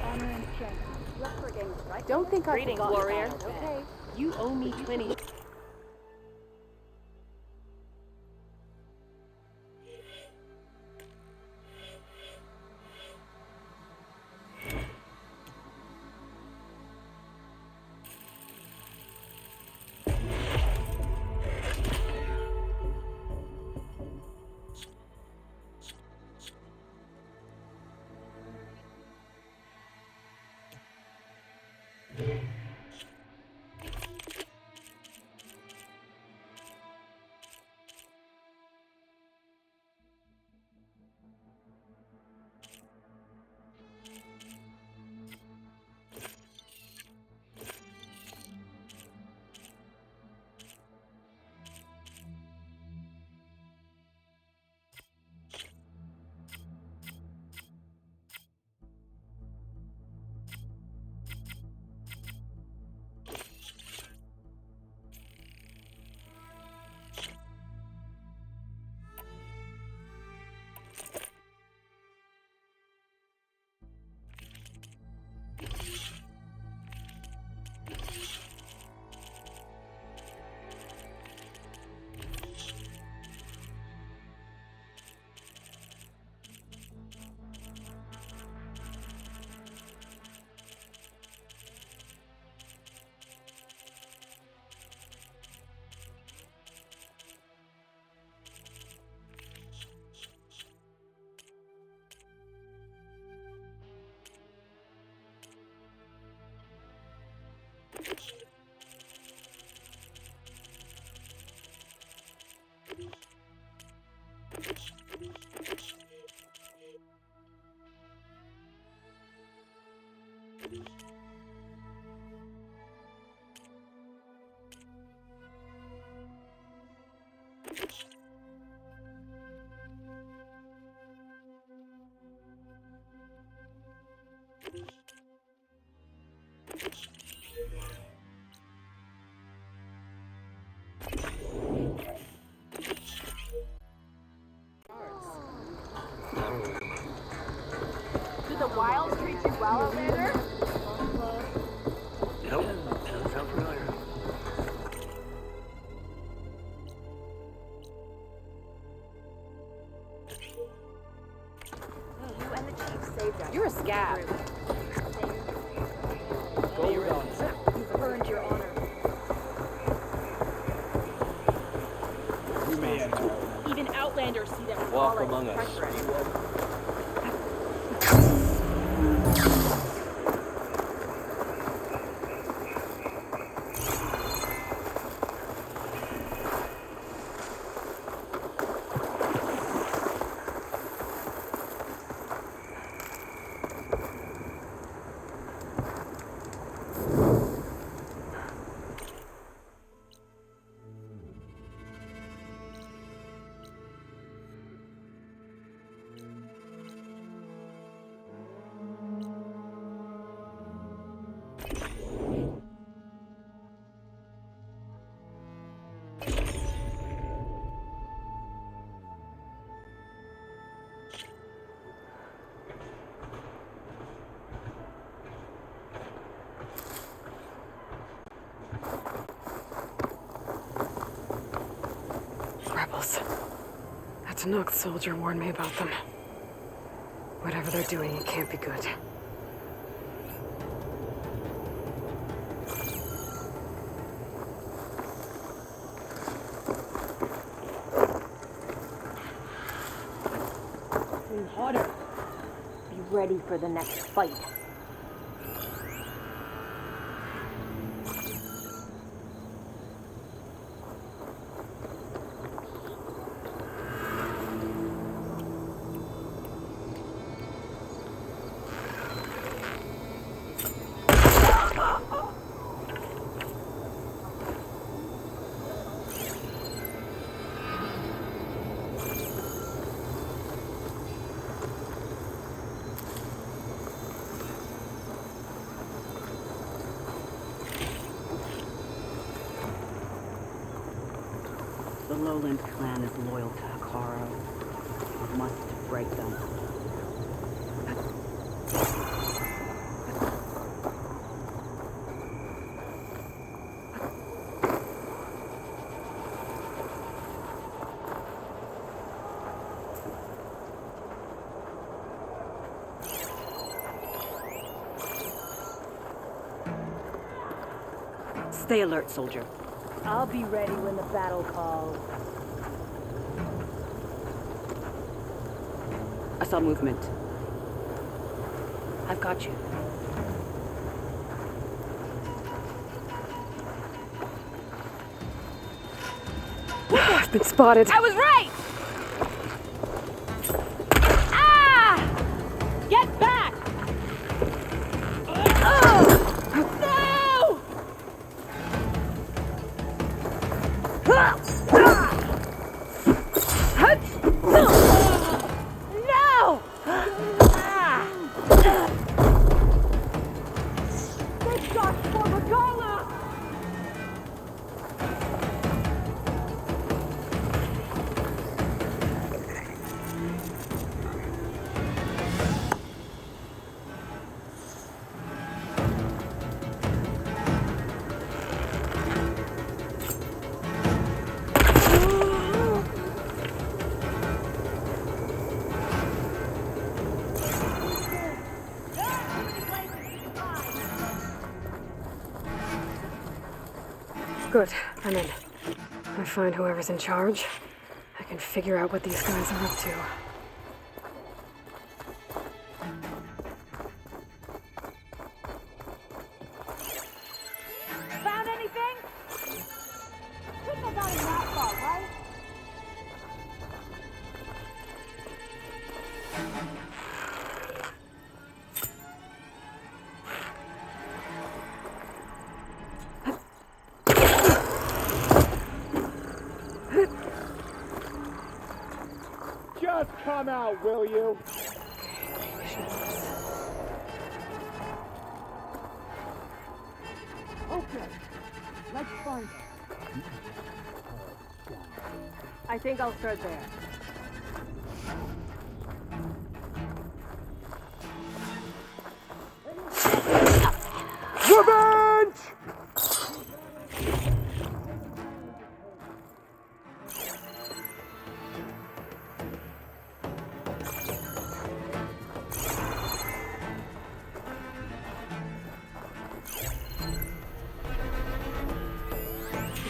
Honor and strength. Left for game, right? Don't think I Greetings, forgot warrior. about it, okay? You owe me 20. Do the wilds treat you well, Outlander? Nope, doesn't sound familiar. You and the chief saved us. You're a scab. Gold on it. You've earned your honor. Even Outlanders see them Walk falling among us. treacherous. Rebels. That Chinook soldier warned me about them. Whatever they're doing, it can't be good. Be hotter. Be ready for the next fight. The Lowland clan is loyal to Hikaru. We must break them. Stay alert, soldier. I'll be ready when the battle calls. I saw movement. I've got you. I've been spotted. I was right! Ah! Get back! No! No! This shot's for Regala! Good, I'm in. I find whoever's in charge. I can figure out what these guys are up to. Found anything? Couldn't have gotten that far, right? Just come out, will you? Okay, let's find it. I think I'll start there. Revenge!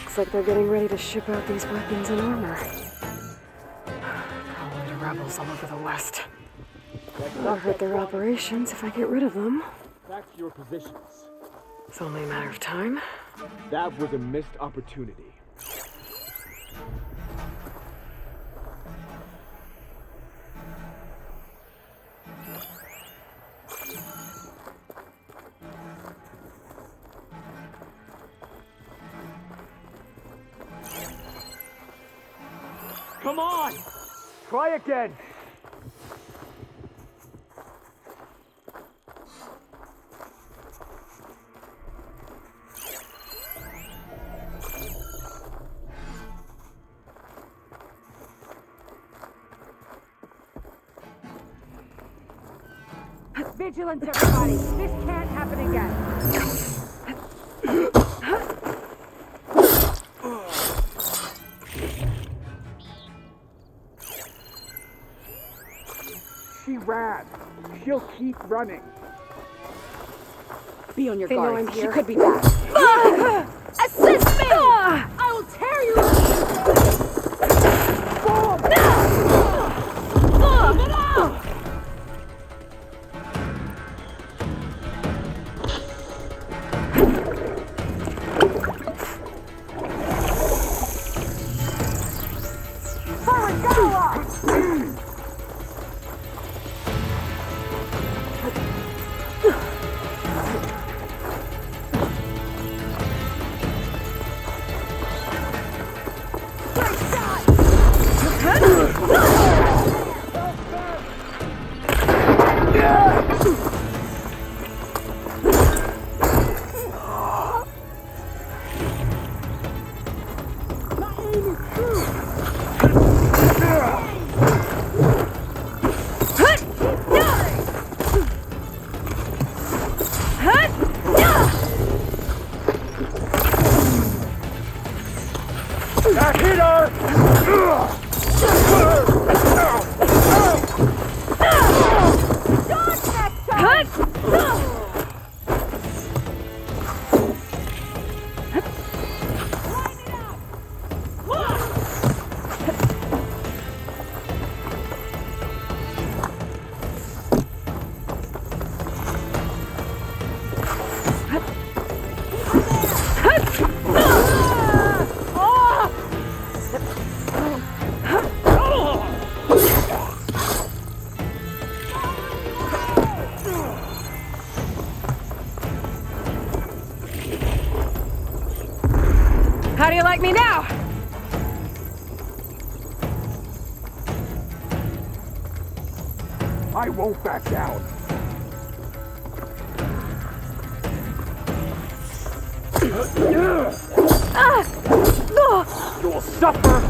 Looks like they're getting ready to ship out these weapons and armor. Probably to rebels all over the West. That'll hurt their operations if I get rid of them. Back to your positions. It's only a matter of time. That was a missed opportunity. Come on! Try again! Vigilance, everybody! This can't happen again! She ran. She'll keep running. Be on your They know guard. I'm She here. could be back. Assist me! I will tear you! I hit her! How do you like me now? I won't back down. You'll suffer.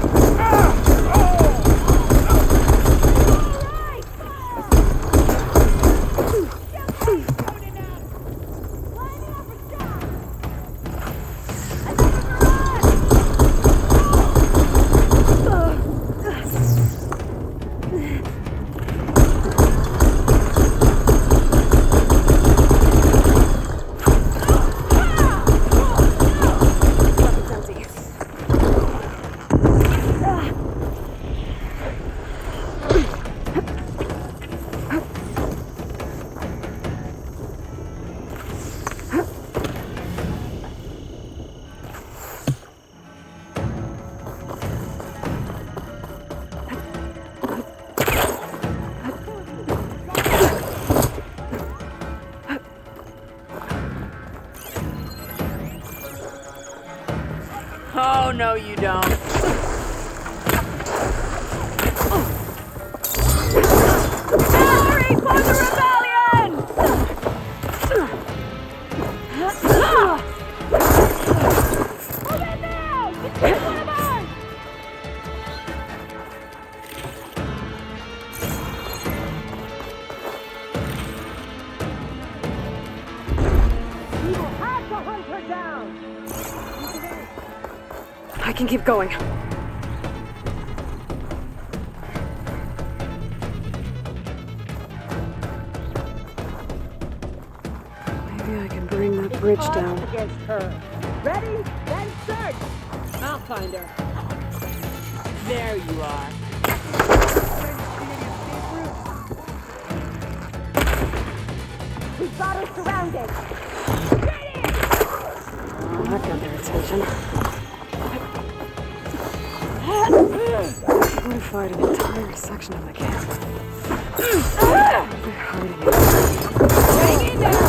Oh, no, you don't. Hillary for the rebellion! Move in now! It's one of ours! We will have to hunt her down! I can keep going. Maybe I can bring that bridge down. Against her. Ready? Then search! I'll find her. There you are. We've got her surrounded! Oh, that got their attention. Fortified an entire section of the camp. They're hurting me. Hang in there!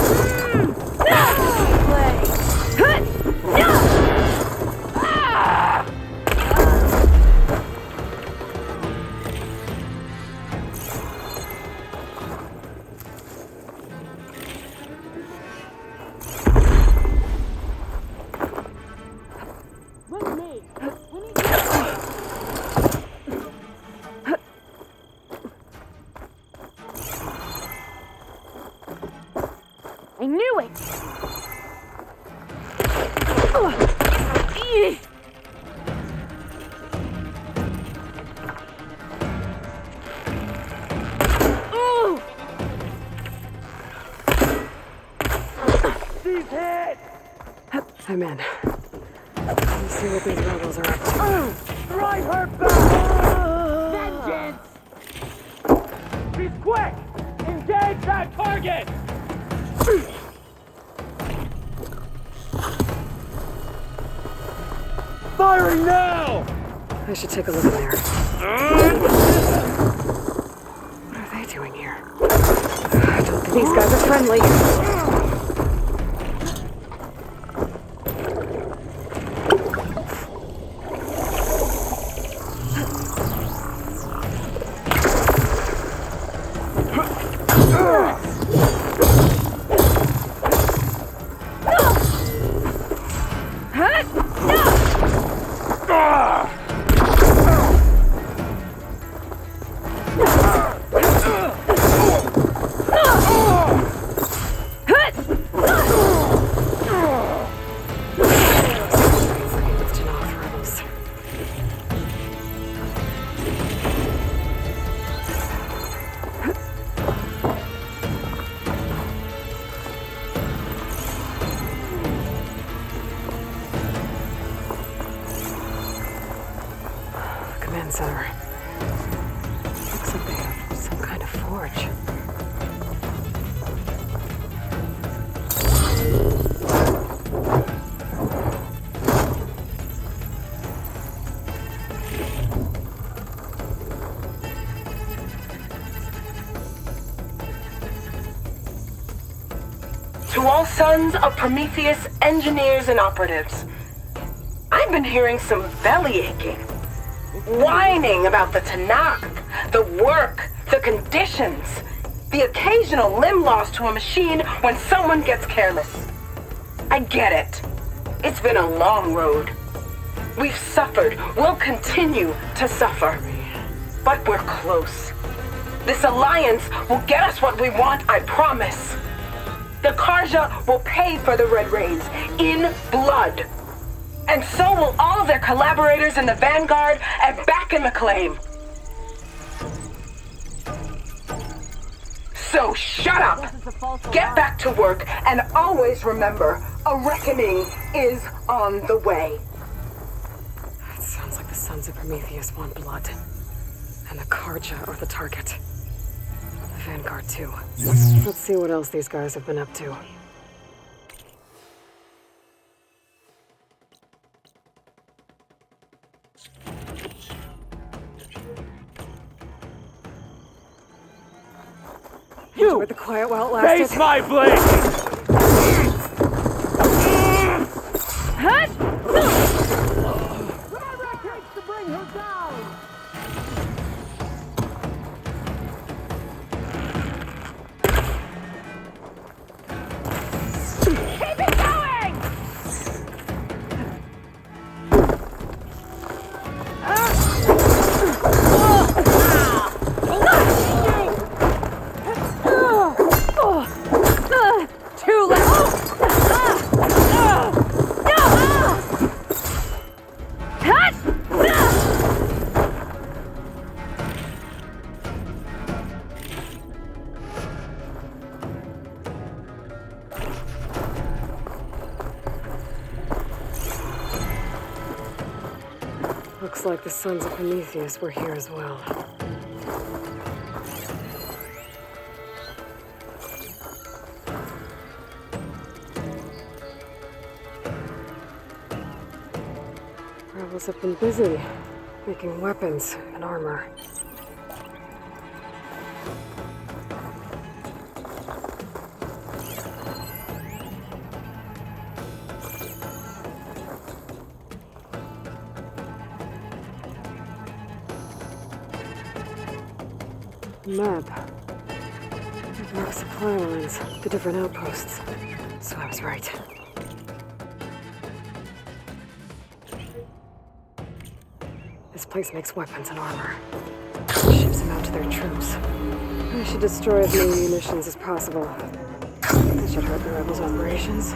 With me! We need I knew it! Ooh! She's hit! I'm in. Let's see what these rebels are up to. Drive her back! Vengeance! She's quick! Engage that target! Firing now! I should take a look in there. What are they doing here? I don't think these guys are friendly. Center. Looks like they have some kind of forge. To all sons of Prometheus engineers and operatives, I've been hearing some belly aching, whining about the Tanakh, the work, the conditions, the occasional limb loss to a machine when someone gets careless. I get it. It's been a long road. We've suffered, we'll continue to suffer. But we're close. This alliance will get us what we want, I promise. The Karja will pay for the Red Rains in blood. And so will all of their collaborators in the Vanguard and back in the claim. So shut up! Get back to work and always remember, a reckoning is on the way. It sounds like the Sons of Prometheus want blood. And the Karja are the target. The Vanguard too. Let's see what else these guys have been up to. Enjoyed the quiet while it lasted. Face my blade! Whatever it takes to bring her down! Keep it going! Too late! Looks like the Sons of Prometheus were here as well. Rebels have been busy making weapons and armor. Map. It marks supply lines, the different outposts. So I was right. This place makes weapons and armor. Ships them out to their troops. I should destroy as many munitions as possible. That should hurt the rebels' operations.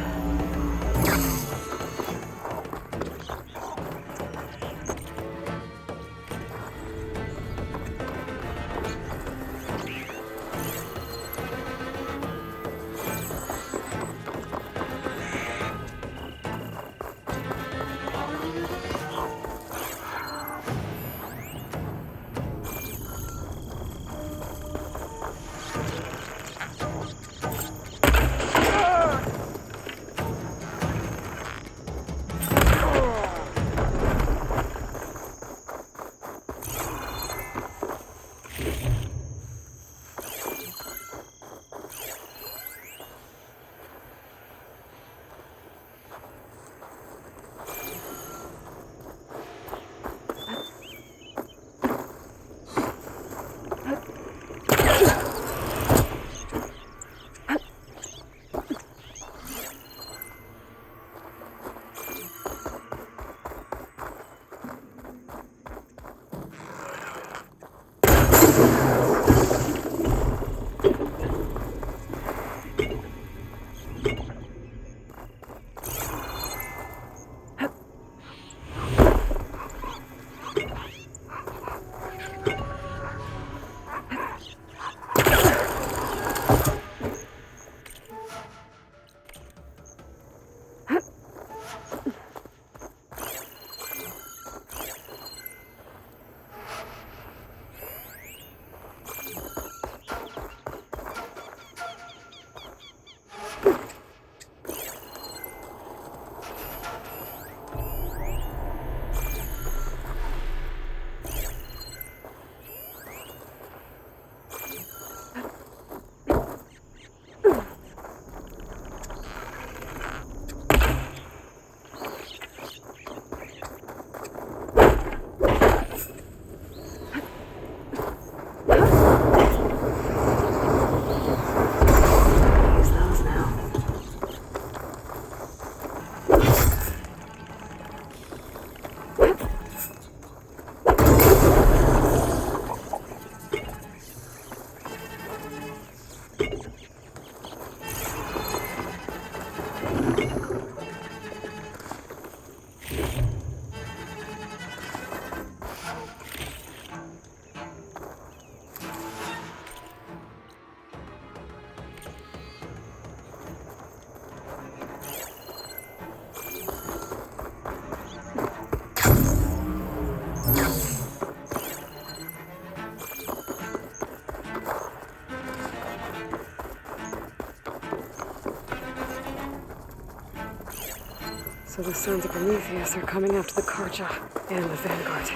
So the Sons of Prometheus are coming after the Karja and the Vanguard.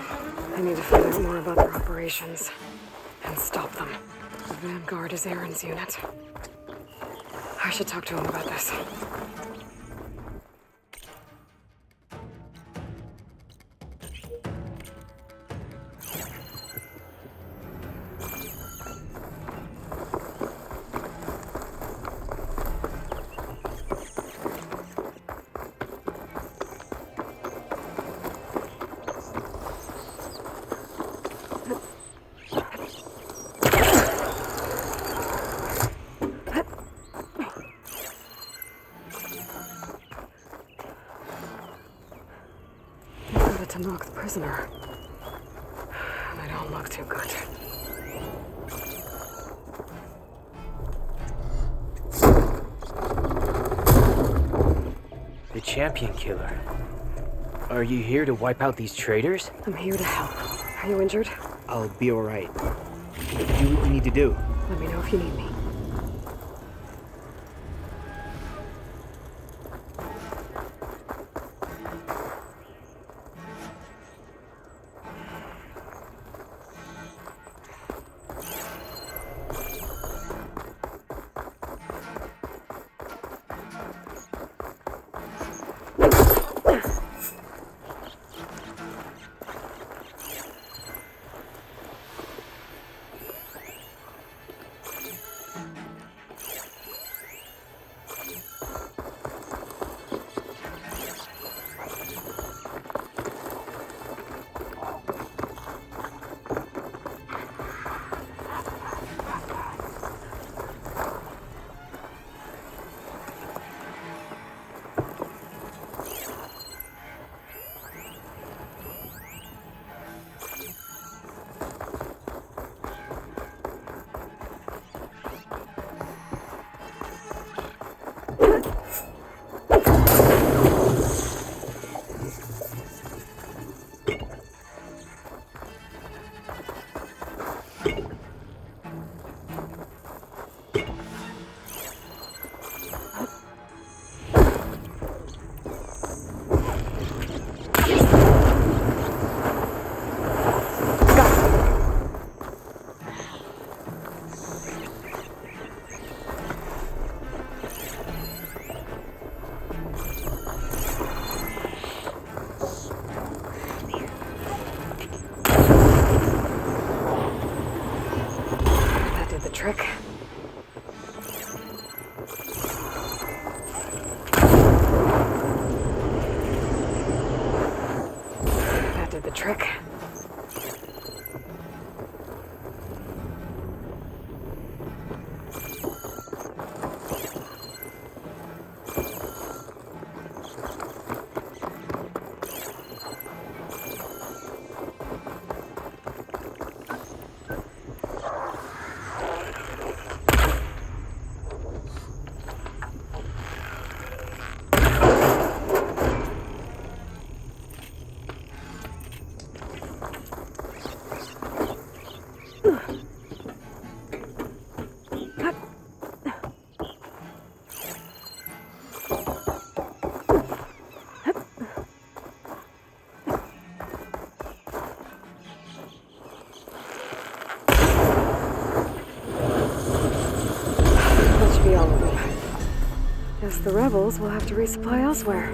I need to find out more about their operations and stop them. The Vanguard is Aaron's unit. I should talk to him about this. To knock the prisoner. They don't look too good. The champion killer. Are you here to wipe out these traitors? I'm here to help. Are you injured? I'll be alright. Do what you need to do. Let me know if you need me. Trick. That did the trick. Guess the rebels will have to resupply elsewhere.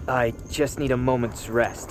I just need a moment's rest.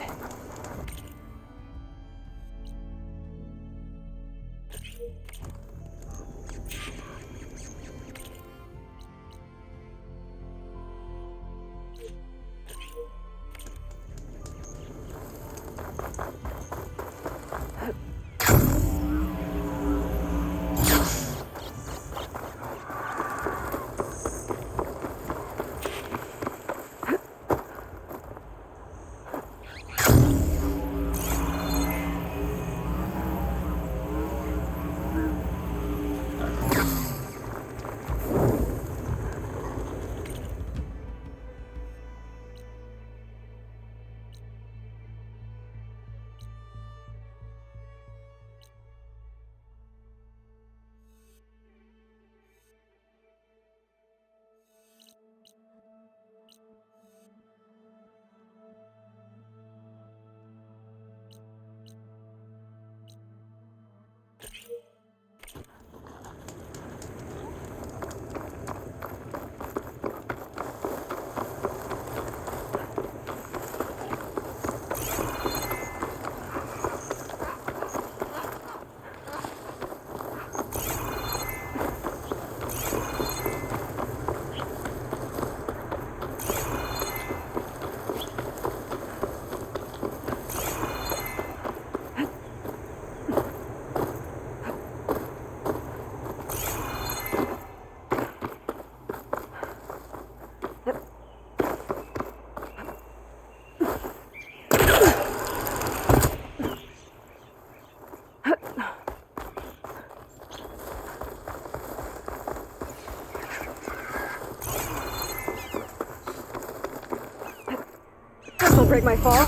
break my fall.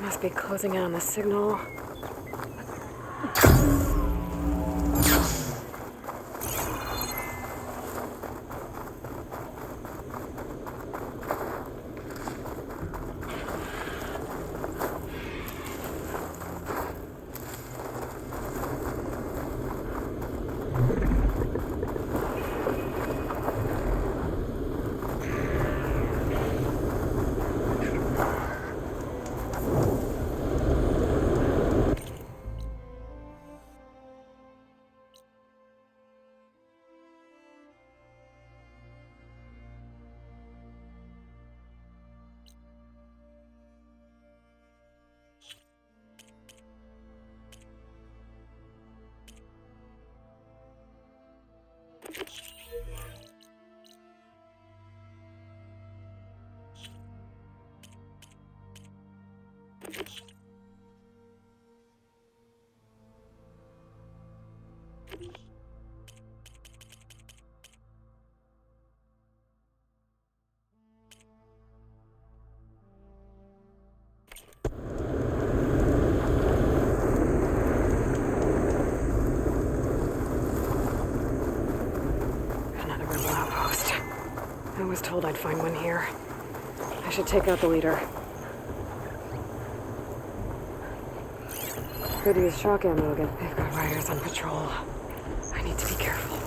Must be closing in on the signal. I was told I'd find one here. I should take out the leader. Could use shock ammo again. They've got riders on patrol. I need to be careful.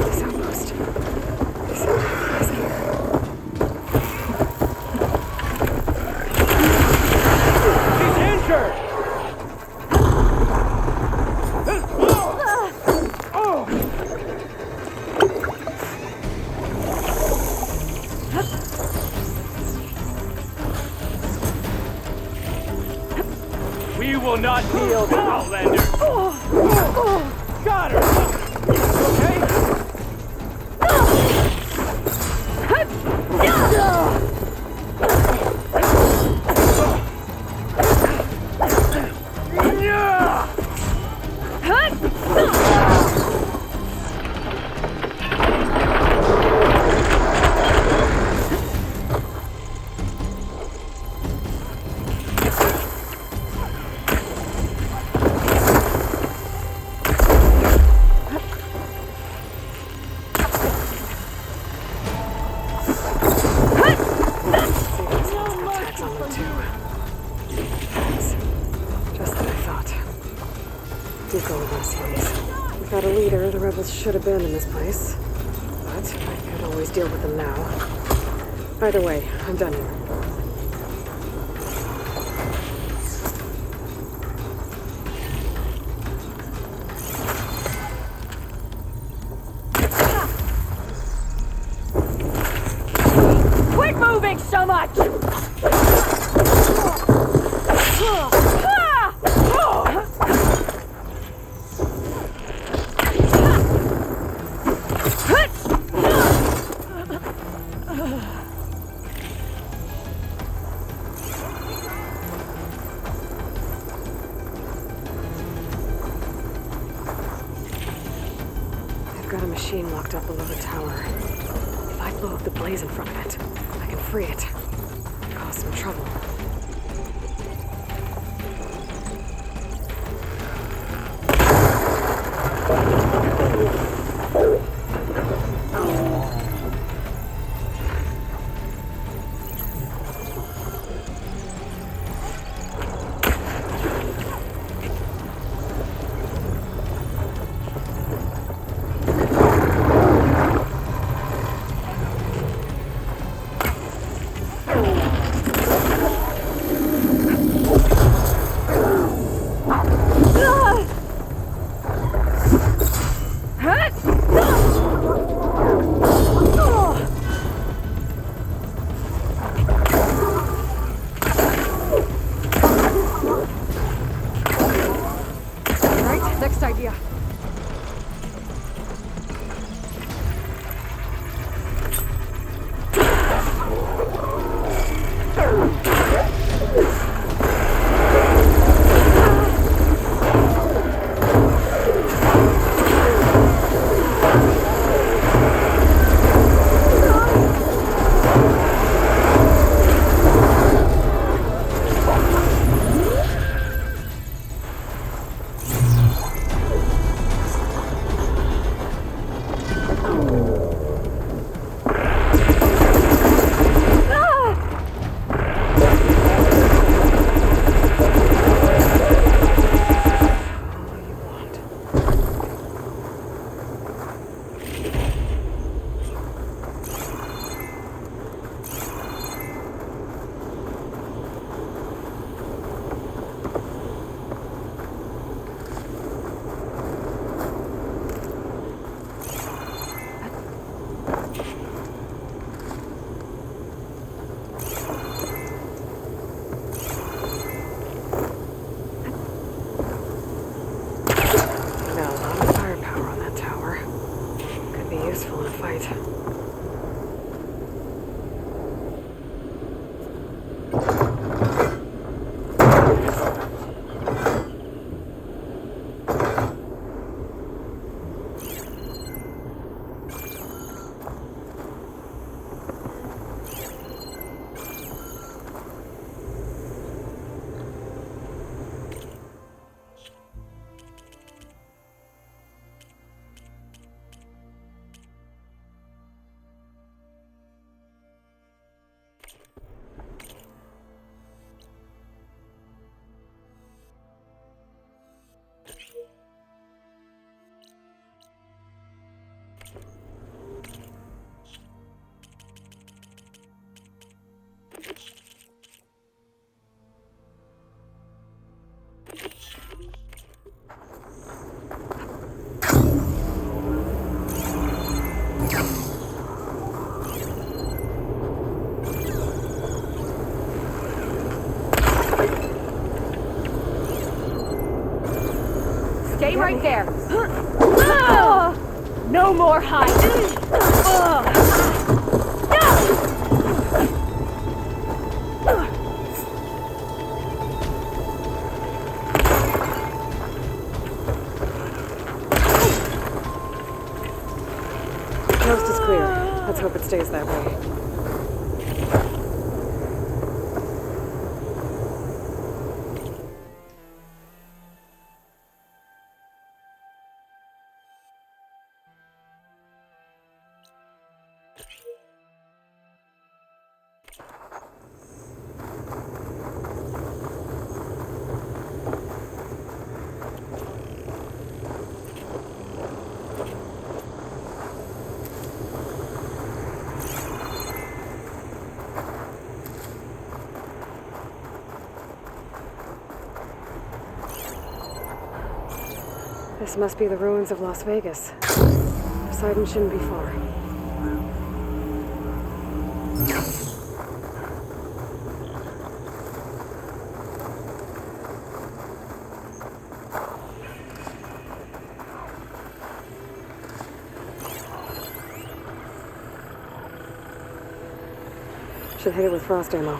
This outpost. They seem to have risk here. He's injured! We will not yield, Outlander! Got her! Okay? Without a leader, the rebels should abandon this place. But I could always deal with them now. Either way, I'm done here. Quit moving so much! I've got a machine locked up below the tower. If I blow up the blaze in front of it, I can free it. Cause some trouble. right there. No more Hive. Coast is clear. Let's hope it stays that way. This must be the ruins of Las Vegas. Poseidon shouldn't be far. Should hit it with frost ammo.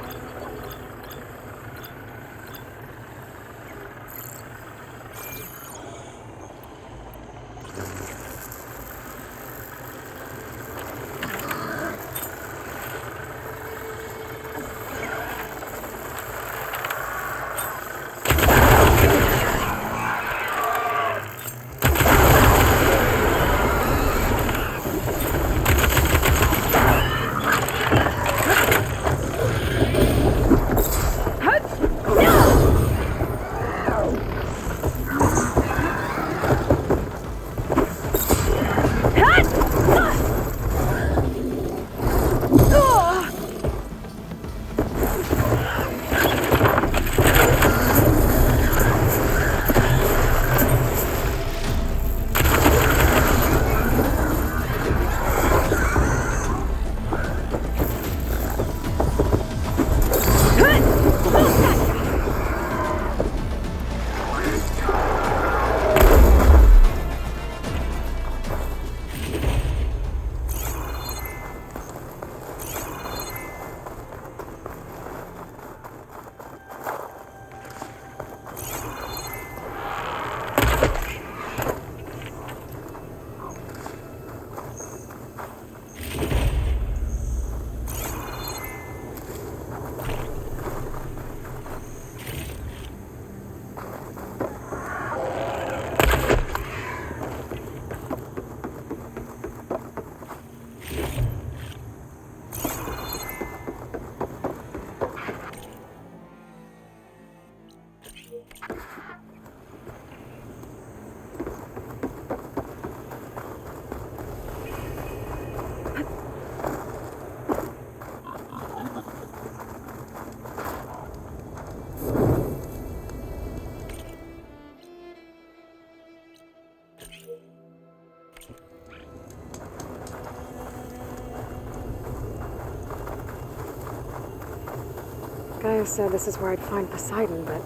Gaia said this is where I'd find Poseidon, but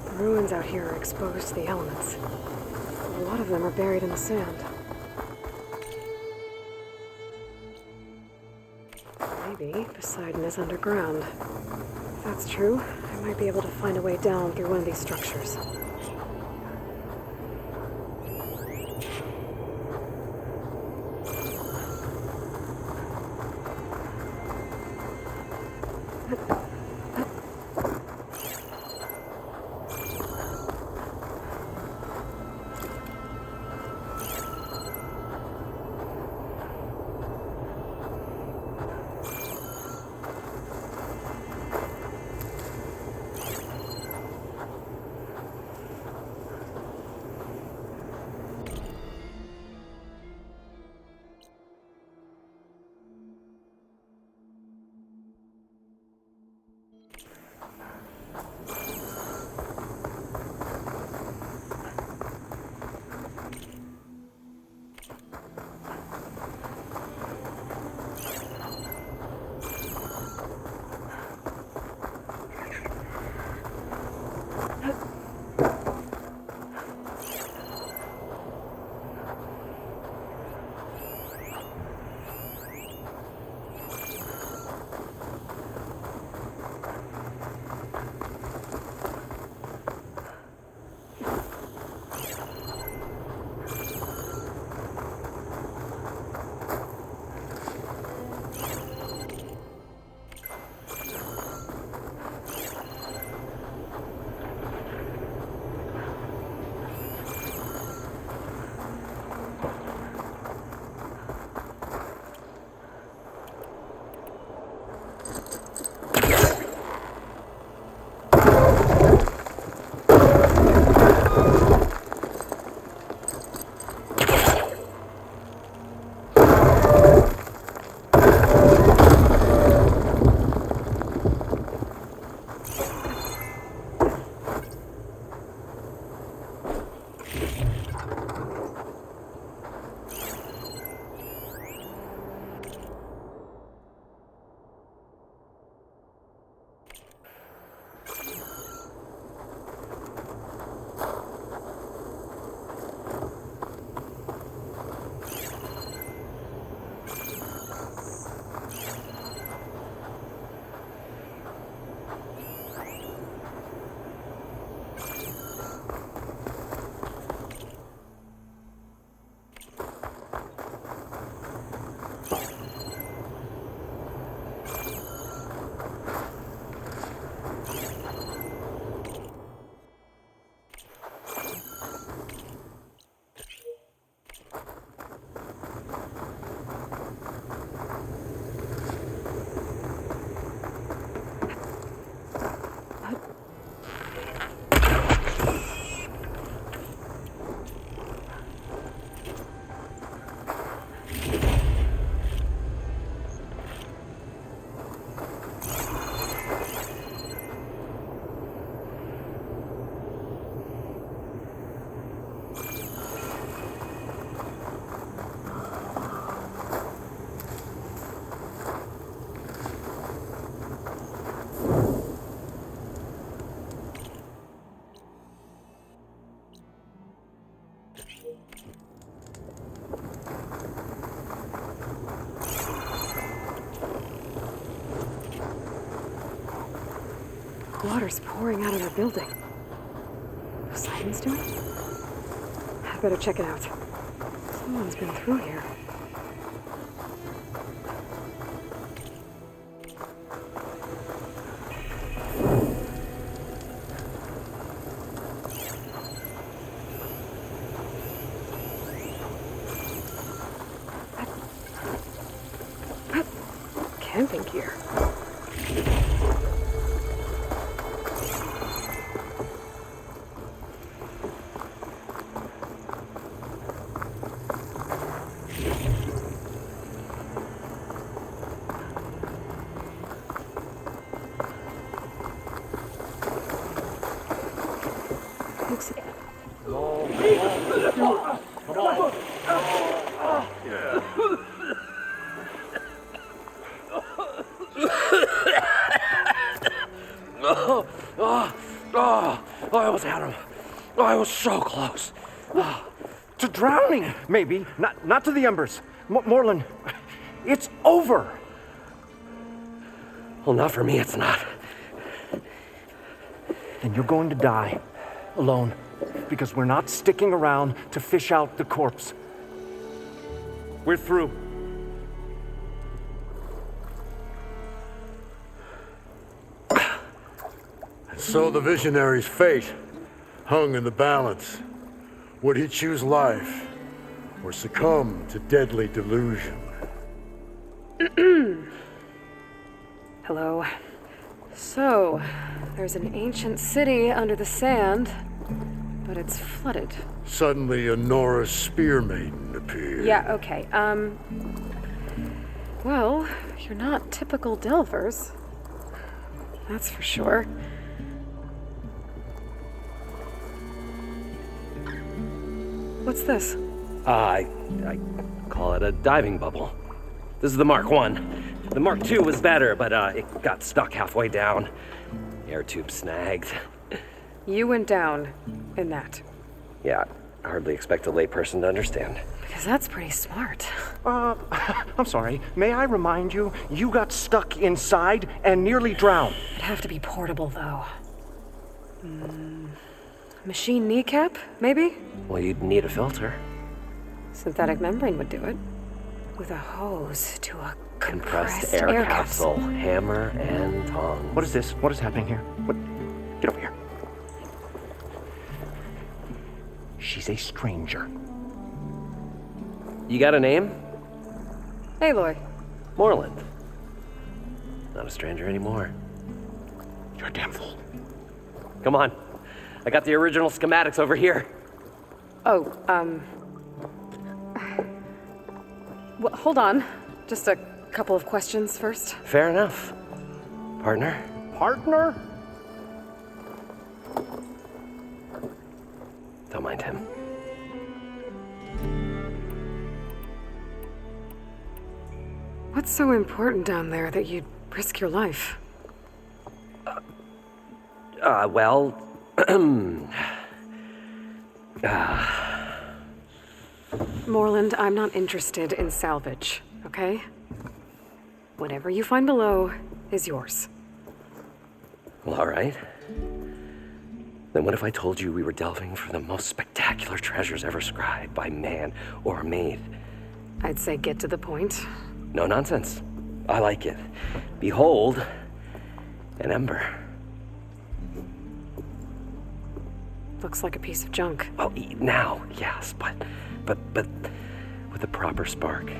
the ruins out here are exposed to the elements. A lot of them are buried in the sand. Maybe Poseidon is underground. If that's true, I might be able to find a way down through one of these structures. like water's pouring out of our building. Poseidon's doing it? I better check it out. Someone's been through here. Camping gear. Looks I almost had him. I was so close. To drowning, maybe. Not to the embers. Moreland, it's over. Well, not for me, it's not. Then you're going to die. Alone. Because we're not sticking around to fish out the corpse. We're through. So the visionary's fate hung in the balance. Would he choose life or succumb to deadly delusion? Hello. So, there's an ancient city under the sand, but it's flooded. Suddenly a Norse spear maiden appeared. Yeah, okay. Well, you're not typical Delvers. That's for sure. What's this? I call it a diving bubble. This is the Mark 1. The Mark 2 was better, but it got stuck halfway down. Air tube snagged. You went down in that. Yeah, I hardly expect a layperson to understand. Because that's pretty smart. I'm sorry. May I remind you, you got stuck inside and nearly drowned. It'd have to be portable, though. Machine kneecap, maybe? Well, you'd need a filter. Synthetic membrane would do it. With a hose to a compressed air capsule. Hammer and tongs. What is this? What is happening here? What? Get over here. She's a stranger. You got a name? Aloy. Moreland. Not a stranger anymore. You're a damn fool. Come on. I got the original schematics over here. Oh, well, hold on. Just a couple of questions first. Fair enough. Partner? Partner? Don't mind him. What's so important down there that you'd risk your life? Well... Moreland, I'm not interested in salvage, okay? Whatever you find below is yours. Well, all right. Then what if I told you we were delving for the most spectacular treasures ever scribed by man or maid? I'd say get to the point. No nonsense. I like it. Behold, an ember. Looks like a piece of junk. Well, now, yes, but with a proper spark.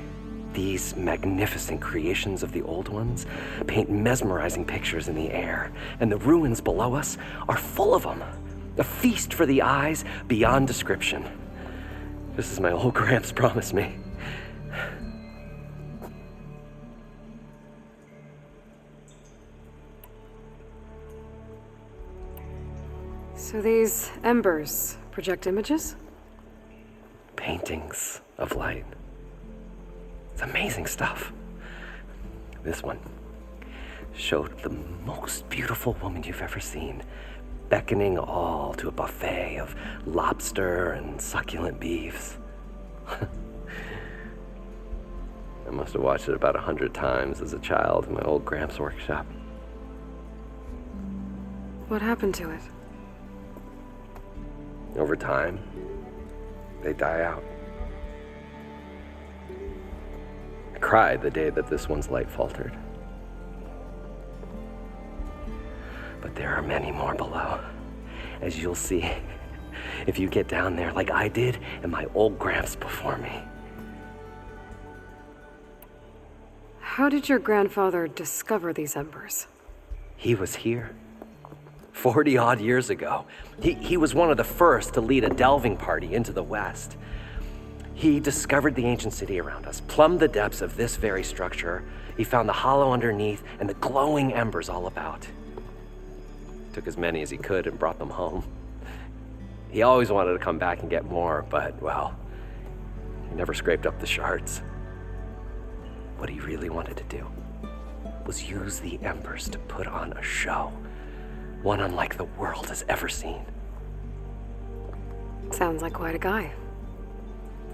These magnificent creations of the old ones paint mesmerizing pictures in the air, and the ruins below us are full of them. A feast for the eyes beyond description. Just as my old Gramps promised me. So these embers project images? Paintings of light. It's amazing stuff. This one showed the most beautiful woman you've ever seen, beckoning all to a buffet of lobster and succulent beefs. I must have watched it about 100 times as a child in my old Gramps workshop. What happened to it? Over time, they die out. I cried the day that this one's light faltered. But there are many more below, as you'll see if you get down there like I did and my old Gramps before me. How did your grandfather discover these embers? He was here 40-odd years ago. He was one of the first to lead a delving party into the West. He discovered the ancient city around us, plumbed the depths of this very structure. He found the hollow underneath and the glowing embers all about. Took as many as he could and brought them home. He always wanted to come back and get more, but, well, he never scraped up the shards. What he really wanted to do was use the embers to put on a show, one unlike the world has ever seen. Sounds like quite a guy.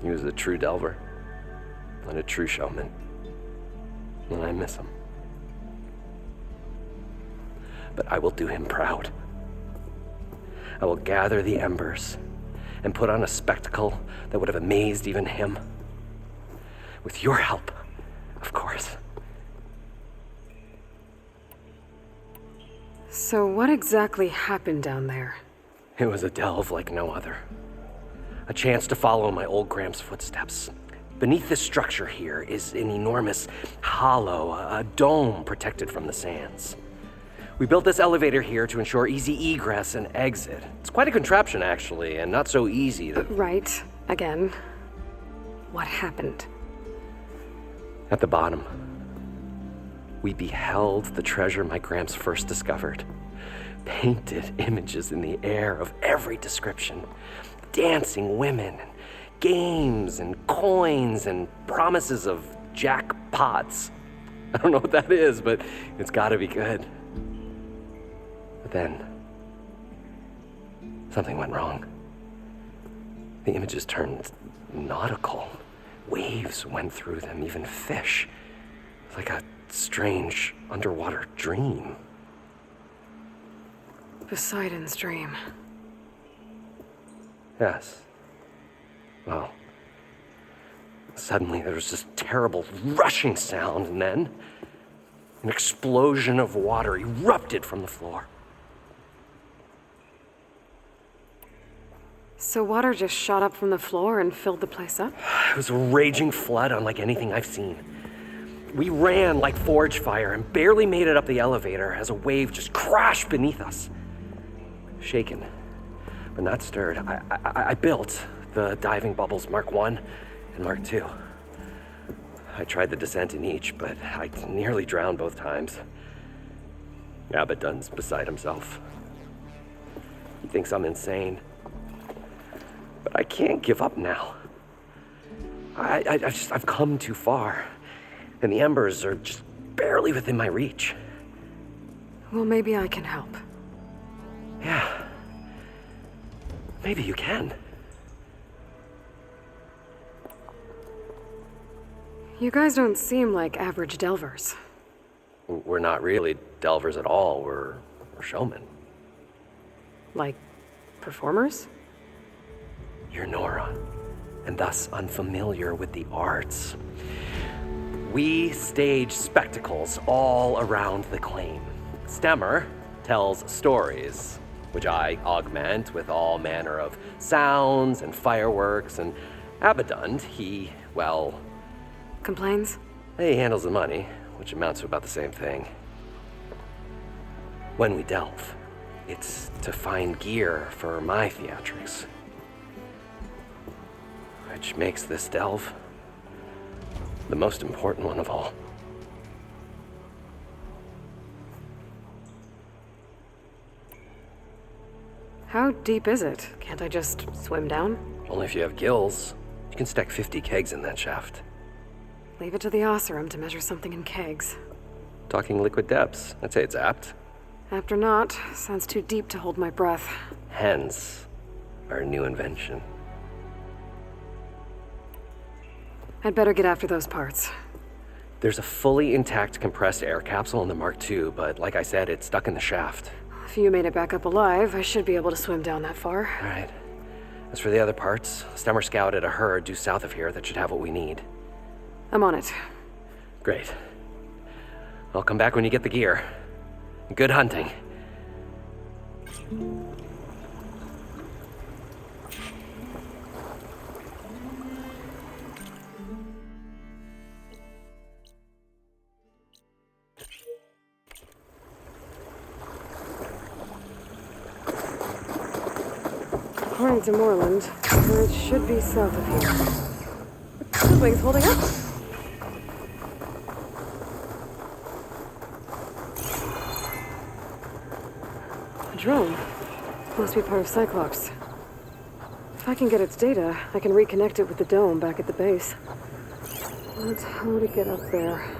He was a true delver and a true showman, and I miss him. But I will do him proud. I will gather the embers and put on a spectacle that would have amazed even him. With your help, of course. So what exactly happened down there? It was a delve like no other. A chance to follow my old Gramps' footsteps. Beneath this structure here is an enormous hollow, a dome protected from the sands. We built this elevator here to ensure easy egress and exit. It's quite a contraption, actually, and not so easy to... Right. Again. What happened? At the bottom, we beheld the treasure my Gramps first discovered. Painted images in the air of every description. Dancing women, and games, and coins, and promises of jackpots. I don't know what that is, but it's gotta be good. But then, something went wrong. The images turned nautical. Waves went through them, even fish. It's like a strange underwater dream. Poseidon's dream. Yes. Well, suddenly there was this terrible rushing sound, and then an explosion of water erupted from the floor. So water just shot up from the floor and filled the place up? It was a raging flood unlike anything I've seen. We ran like forge fire and barely made it up the elevator as a wave just crashed beneath us. Shaken, but not stirred, I built the diving bubbles Mark I and Mark II. I tried the descent in each, but I nearly drowned both times. Abaddon's beside himself. He thinks I'm insane. But I can't give up now. I've come too far, and the embers are just barely within my reach. Well, maybe I can help. Yeah. Maybe you can. You guys don't seem like average delvers. We're not really delvers at all. We're showmen. Like, performers? You're Nora, and thus unfamiliar with the arts. We stage spectacles all around the claim. Stemmer tells stories, which I augment with all manner of sounds and fireworks, and Abaddon, he, well... Complains? He handles the money, which amounts to about the same thing. When we delve, it's to find gear for my theatrics. Which makes this delve the most important one of all. How deep is it? Can't I just swim down? Only if you have gills. You can stack 50 kegs in that shaft. Leave it to the Osseram to measure something in kegs. Talking liquid depths, I'd say it's apt. After not, sounds too deep to hold my breath. Hence, our new invention. I'd better get after those parts. There's a fully intact compressed air capsule in the Mark II, but like I said, it's stuck in the shaft. If you made it back up alive, I should be able to swim down that far. All right. As for the other parts, Stemmer scouted a herd due south of here that should have what we need. I'm on it. Great. I'll come back when you get the gear. Good hunting. According to Moreland, it should be south of here. The wing's holding up. A drone. Must be part of Cyclops. If I can get its data, I can reconnect it with the dome back at the base. But how to get up there?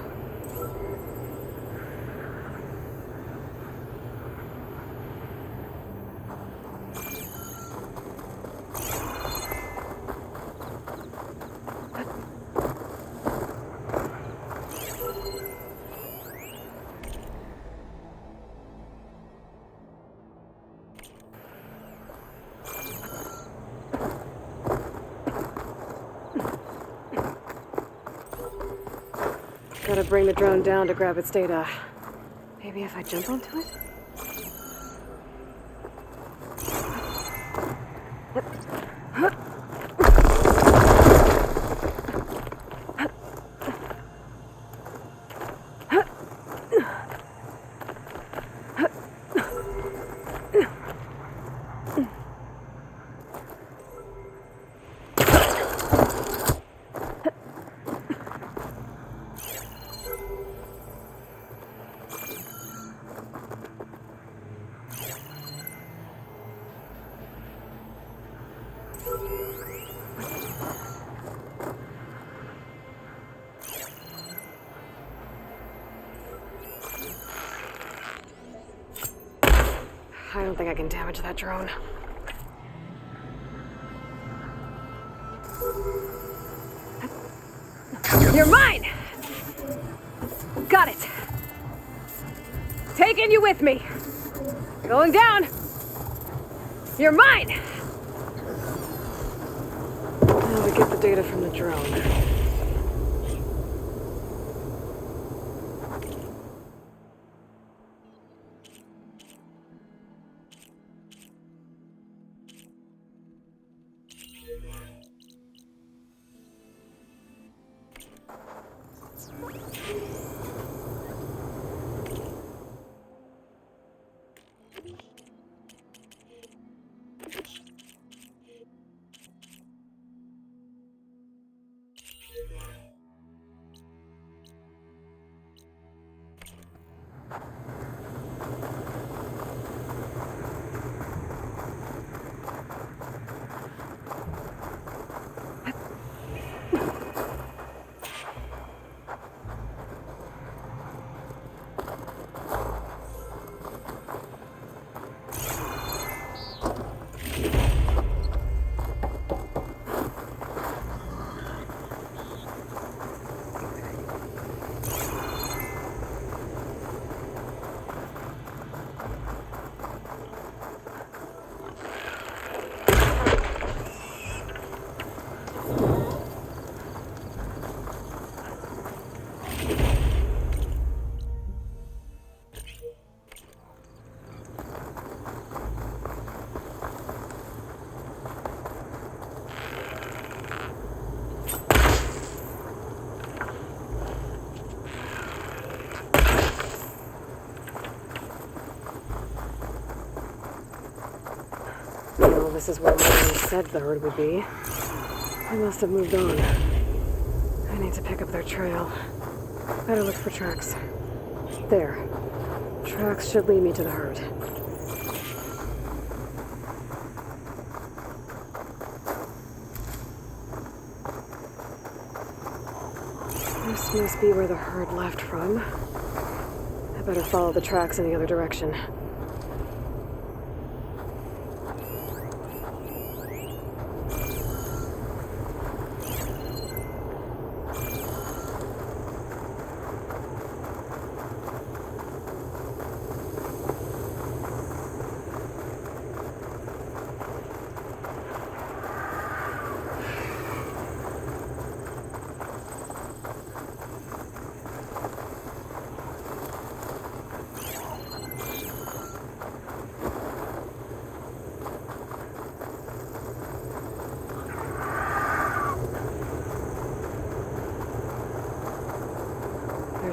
Gotta bring the drone down to grab its data. Maybe if I jump onto it? I don't think I can damage that drone. You're mine! Got it! Taking you with me! Going down! You're mine! Now we get the data from the drone. Well, this is where Moreland said the herd would be. They must have moved on. I need to pick up their trail. Better look for tracks. There. Tracks should lead me to the herd. This must be where the herd left from. I better follow the tracks in the other direction.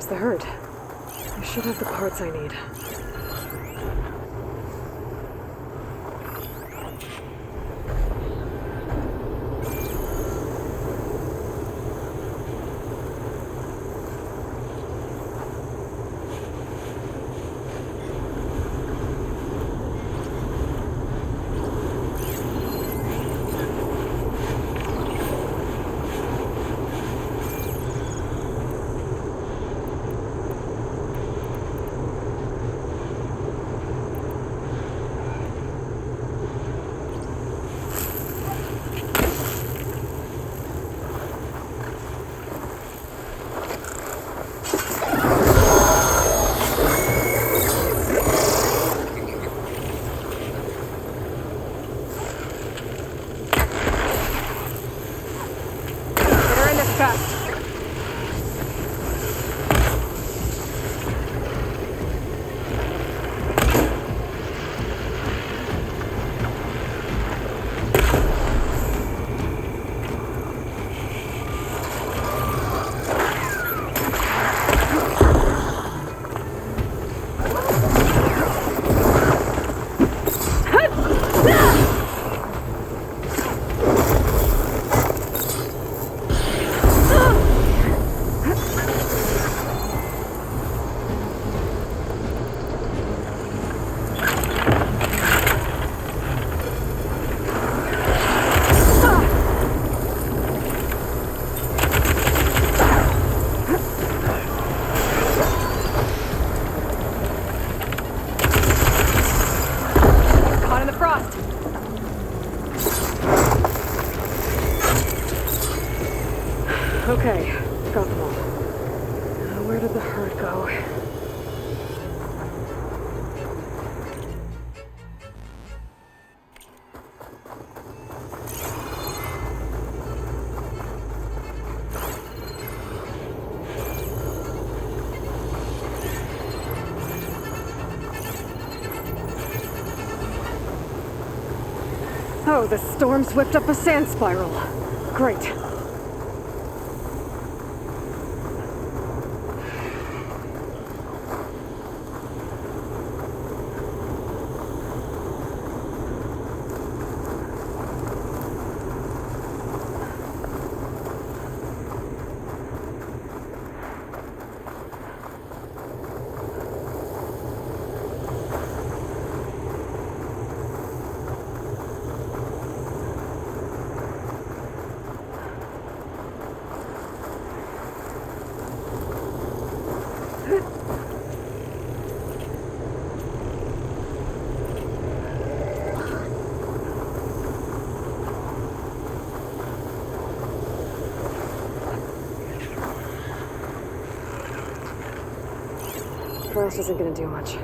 the herd. I should have the parts I need. Okay, got them all. Where did the herd go? Oh, the storm's whipped up a sand spiral. Great. Frost isn't gonna do much.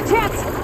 a chance!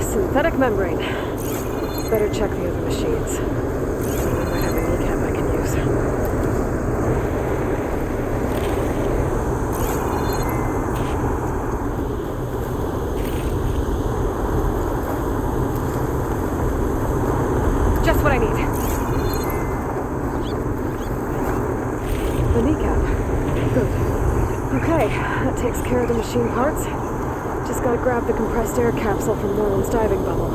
Synthetic membrane. Better check the other machines. I might have a kneecap I can use. Just what I need. The kneecap. Good. Okay, that takes care of the machine parts. Just gotta grab the compressed air capsule from Moreland's diving bubble.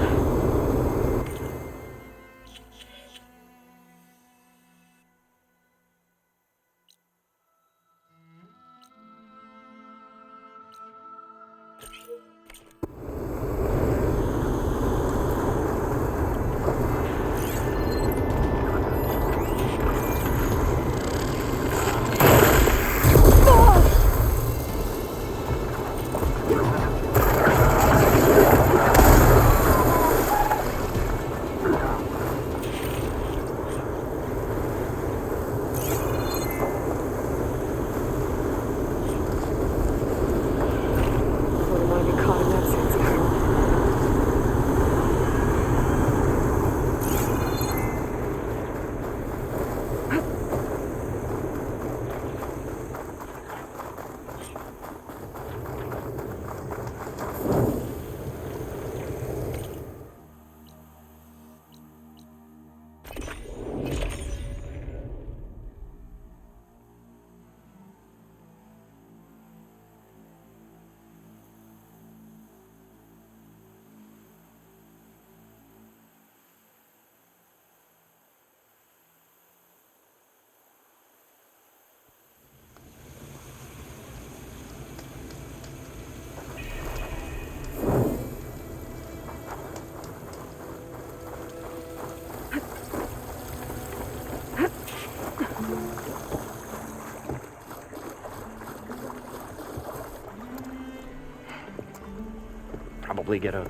probably get a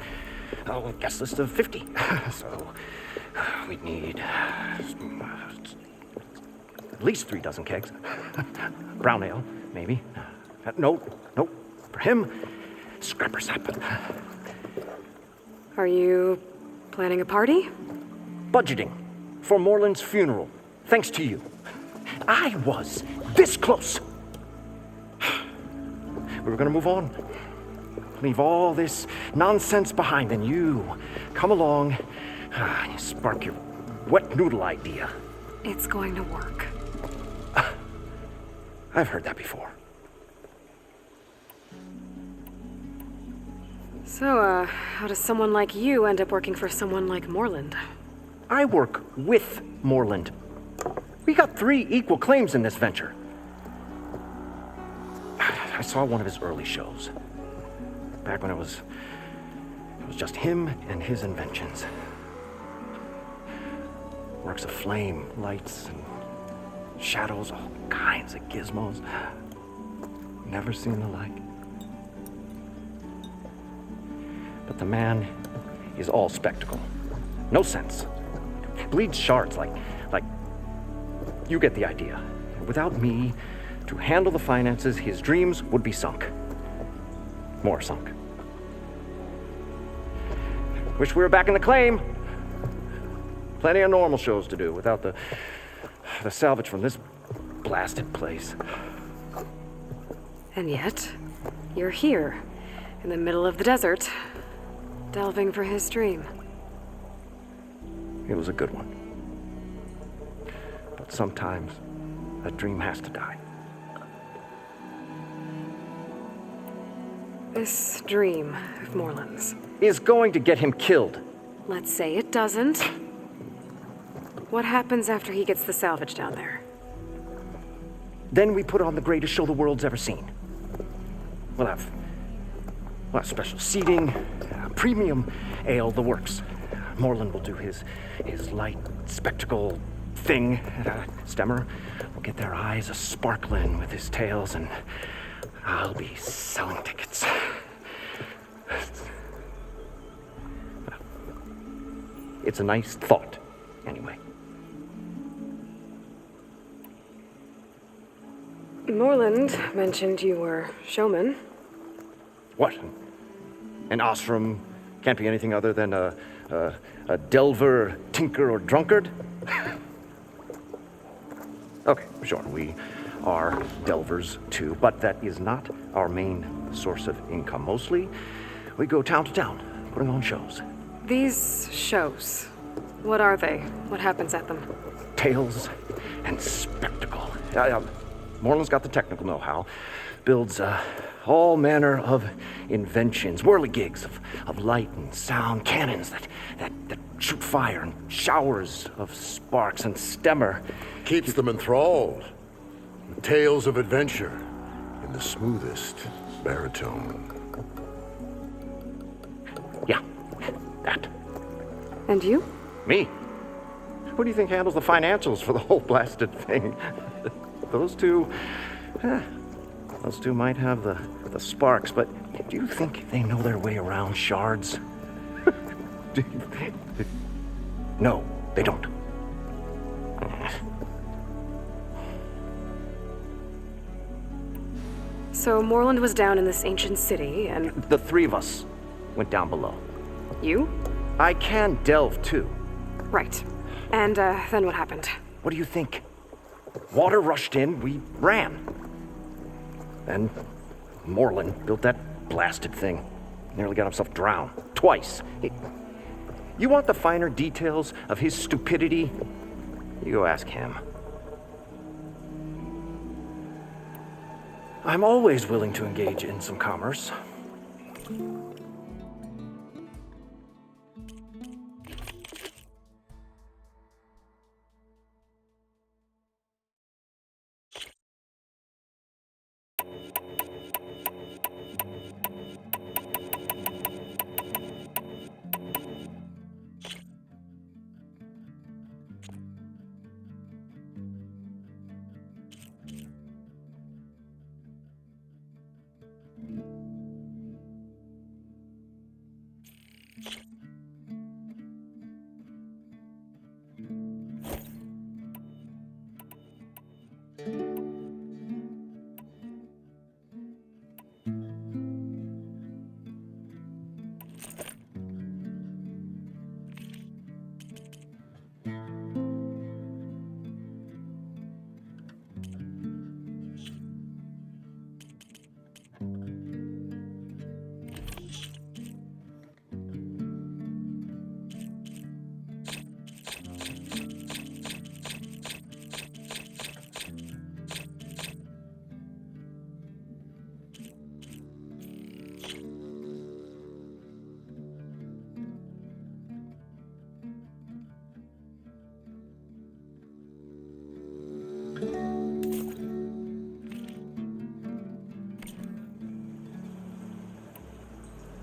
guest list of 50. So we'd need at least 3 dozen kegs. Brown ale, maybe. No. For him, scrapper sap. Are you planning a party? Budgeting for Moreland's funeral, thanks to you. I was this close. We were gonna move on. Leave all this nonsense behind, and you come along and you spark your wet noodle idea. It's going to work. I've heard that before. So, how does someone like you end up working for someone like Moreland? I work with Moreland. We got 3 equal claims in this venture. I saw one of his early shows. Back when it was just him and his inventions. Works of flame, lights, and shadows, all kinds of gizmos. Never seen the like. But the man is all spectacle. No sense. Bleeds shards like you get the idea. Without me to handle the finances, his dreams would be sunk. More sunk. Wish we were back in the claim. Plenty of normal shows to do without the salvage from this blasted place. And yet, you're here, in the middle of the desert, delving for his dream. It was a good one. But sometimes a dream has to die. This dream of Moreland's Is going to get him killed. Let's say it doesn't. What happens after he gets the salvage down there? Then we put on the greatest show the world's ever seen. We'll have special seating, premium ale, the works. Moreland will do his light spectacle thing. Stemmer will get their eyes a-sparkling with his tales, and I'll be selling tickets. It's a nice thought, anyway. Moreland mentioned you were showman. What? An ostrom can't be anything other than a delver, tinker, or drunkard? Okay, sure, we are delvers too, but that is not our main source of income. Mostly, we go town to town, putting on shows. These shows, what are they? What happens at them? Tales and spectacle. Moreland's got the technical know-how. Builds all manner of inventions, whirligigs of light and sound, cannons that shoot fire, and showers of sparks, and Stemmer Keeps them enthralled. With tales of adventure in the smoothest baritone. Yeah, that. And you? Me? Who do you think handles the financials for the whole blasted thing? Those two might have the sparks, but do you think they know their way around shards? No, they don't. So Moreland was down in this ancient city, and The 3 of us went down below. you? I can delve too. Right. And then what happened? What do you think? Water rushed in, we ran. Then Moreland built that blasted thing. Nearly got himself drowned. Twice. You want the finer details of his stupidity? You go ask him. I'm always willing to engage in some commerce.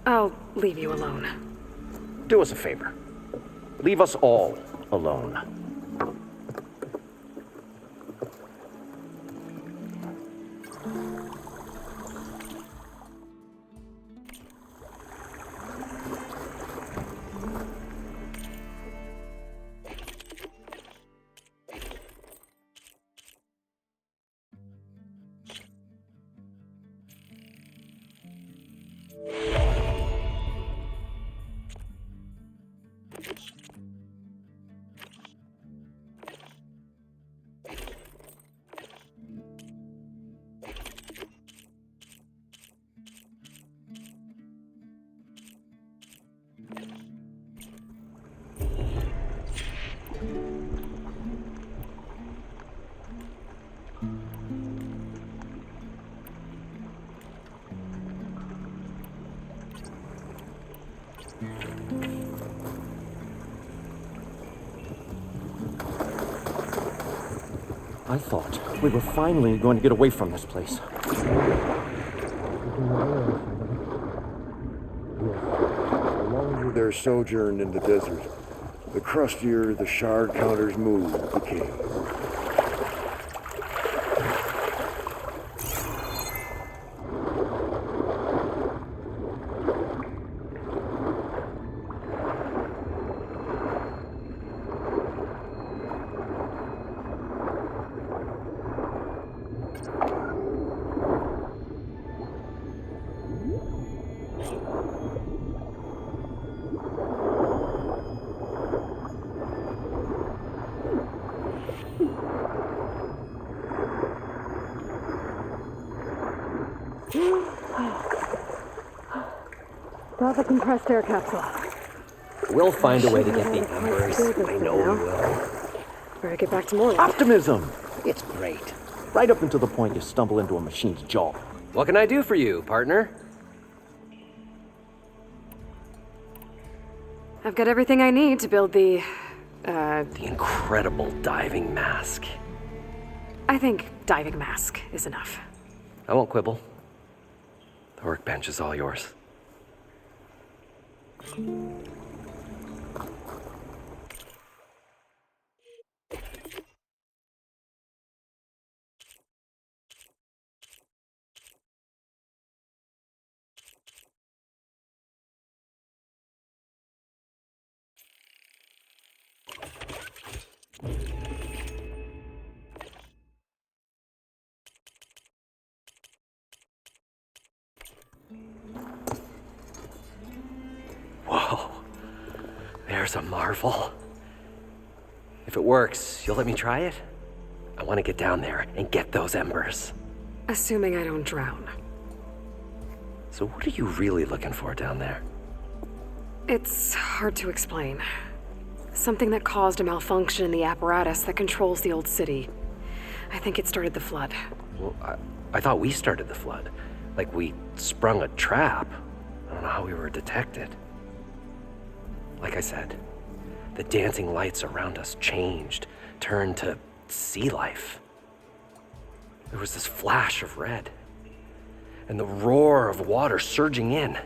I'll leave you alone. Do us a favor. Leave us all alone. I thought we were finally going to get away from this place. The longer their sojourn in the desert, the crustier the shard counter's mood became. Got the compressed air capsule. We'll find a way to get the embers. I know we will. Better get back to Moreland. Optimism! It's great. Right up until the point you stumble into a machine's jaw. What can I do for you, partner? I've got everything I need to build the incredible diving mask. I think diving mask is enough. I won't quibble. The workbench is all yours. Whoa, there's a marvel. If it works, you'll let me try it? I want to get down there and get those embers. Assuming I don't drown. So what are you really looking for down there? It's hard to explain. Something that caused a malfunction in the apparatus that controls the old city. I think it started the flood. Well, I thought we started the flood. Like we sprung a trap. I don't know how we were detected. Like I said, the dancing lights around us changed, turned to sea life. There was this flash of red, and the roar of water surging in.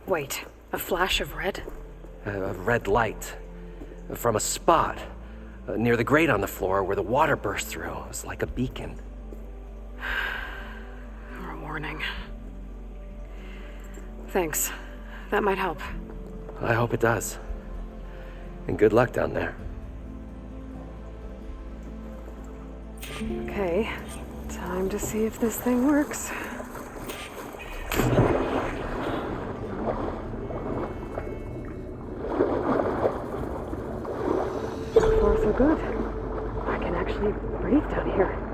Wait, a flash of red? A red light from a spot near the grate on the floor where the water burst through. It was like a beacon. Or a warning. Thanks. That might help. I hope it does. And good luck down there. Okay, time to see if this thing works. So far, so good. I can actually breathe down here.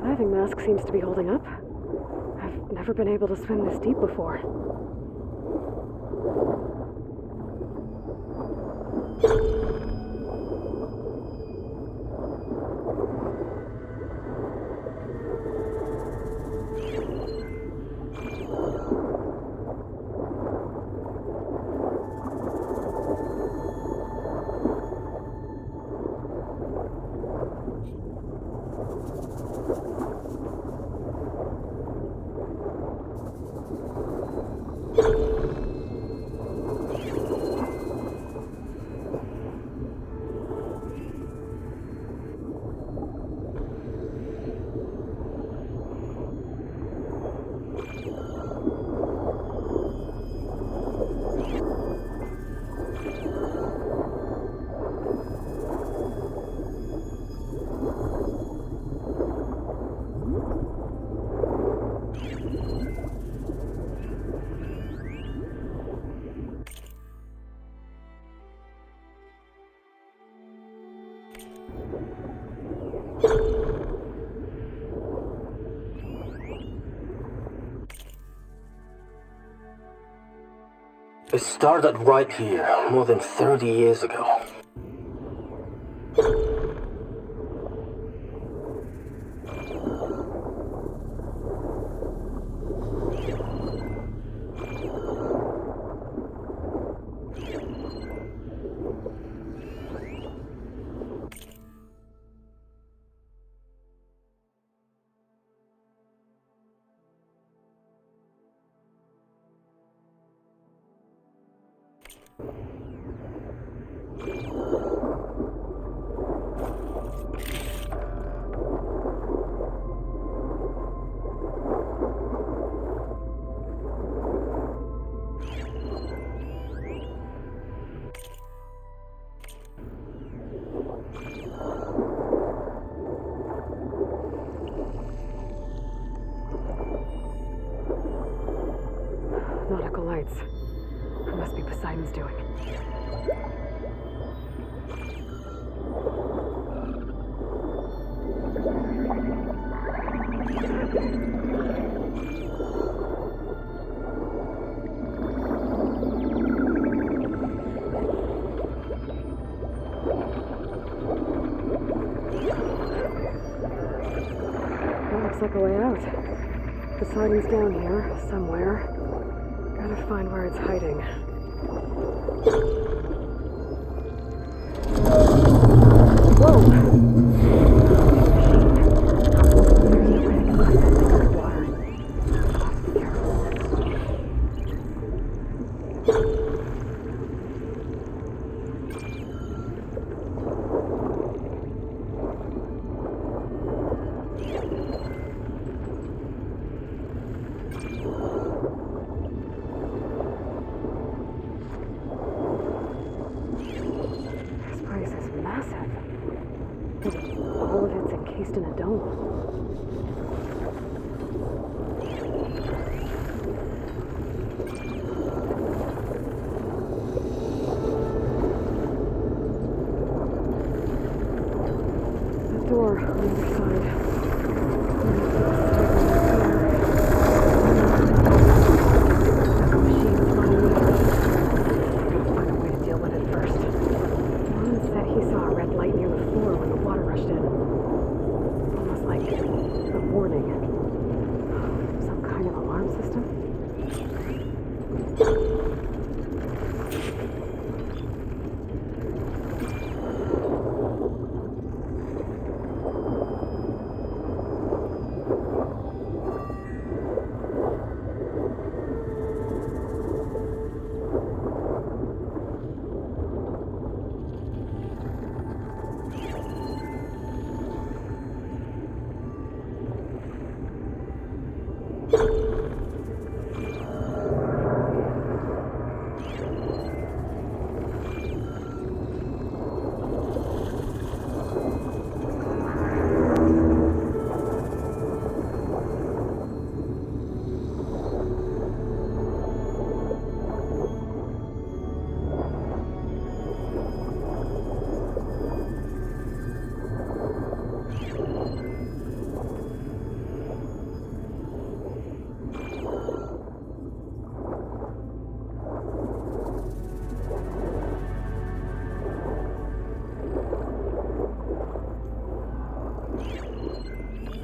Diving mask seems to be holding up. I've never been able to swim this deep before. It started right here, more than 30 years ago. Nautical lights. It must be Poseidon's doing. That looks like a way out. Poseidon's down here, somewhere. Gotta find where it's hiding. All of it's encased in a dome. The door on the other side.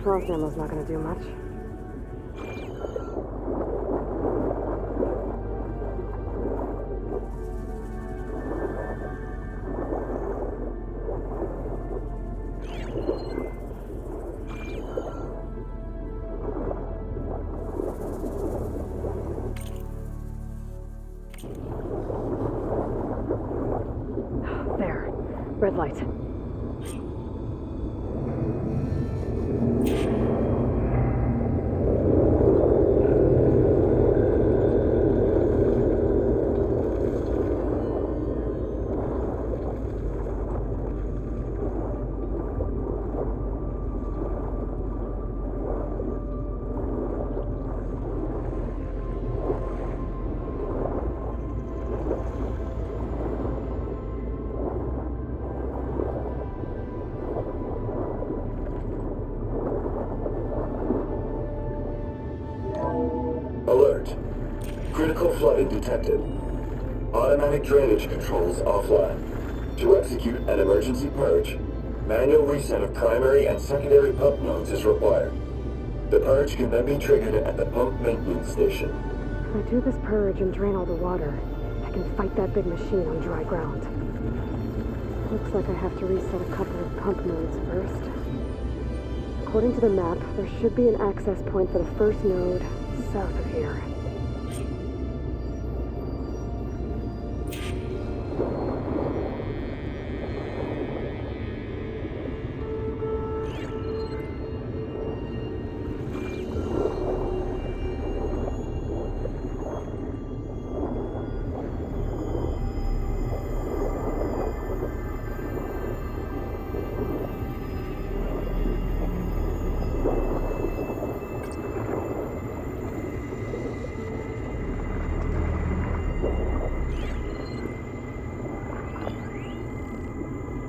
Frost ammo's not gonna do much. There. Red light. Alert. Critical flooding detected. Automatic drainage controls offline. To execute an emergency purge, manual reset of primary and secondary pump nodes is required. The purge can then be triggered at the pump maintenance station. If I do this purge and drain all the water, I can fight that big machine on dry ground. Looks like I have to reset a couple of pump nodes first. According to the map, there should be an access point for the first node south of here.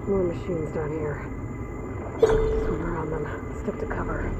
More machines down here. Swim around them. Stick to cover.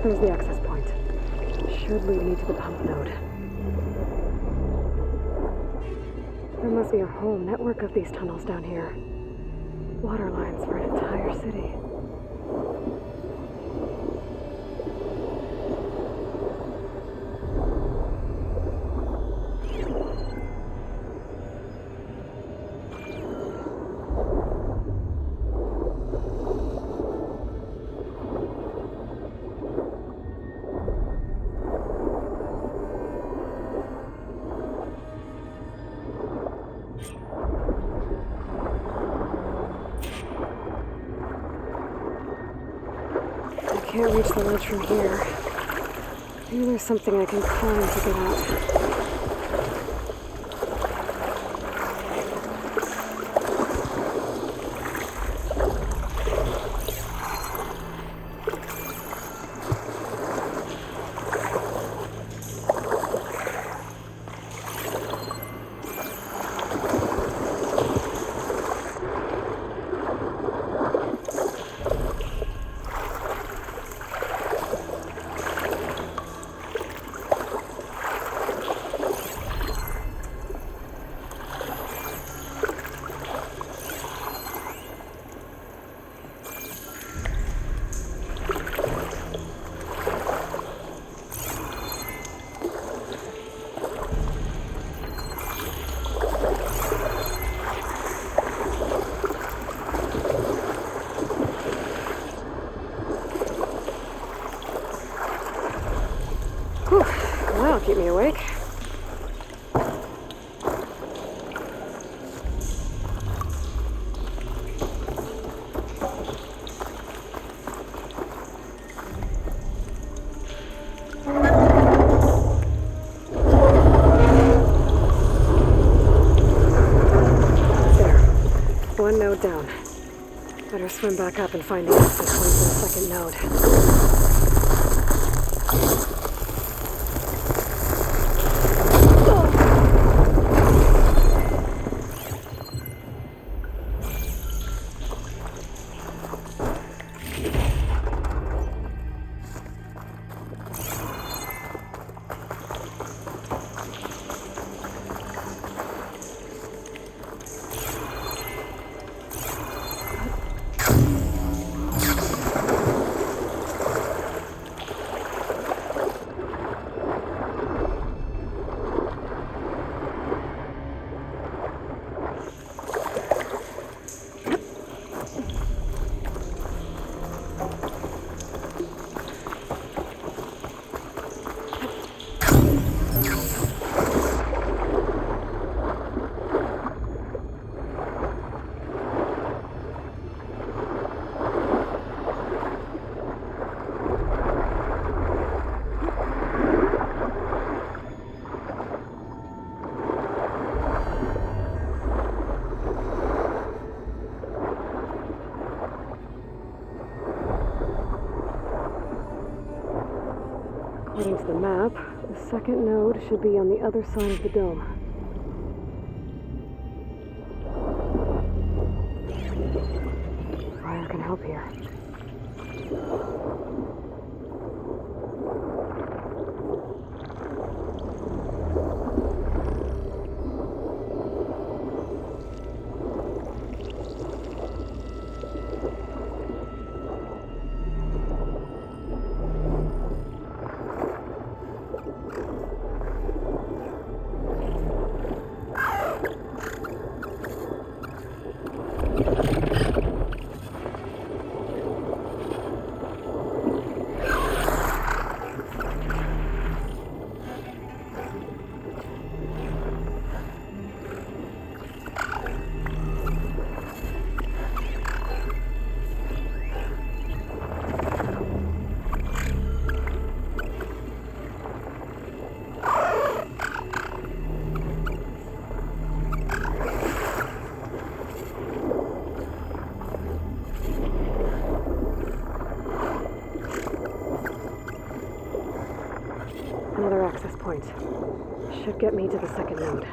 There's the access point. Should lead me to the pump node. There must be a whole network of these tunnels down here. Water lines for an entire city. Can't reach the ledge from here. Maybe there's something I can climb to get out. That'll keep me awake. swim back up and find the access point to the second node. According to the map, the second node should be on the other side of the dome. Fire can help here. Another access point. Should get me to the second node.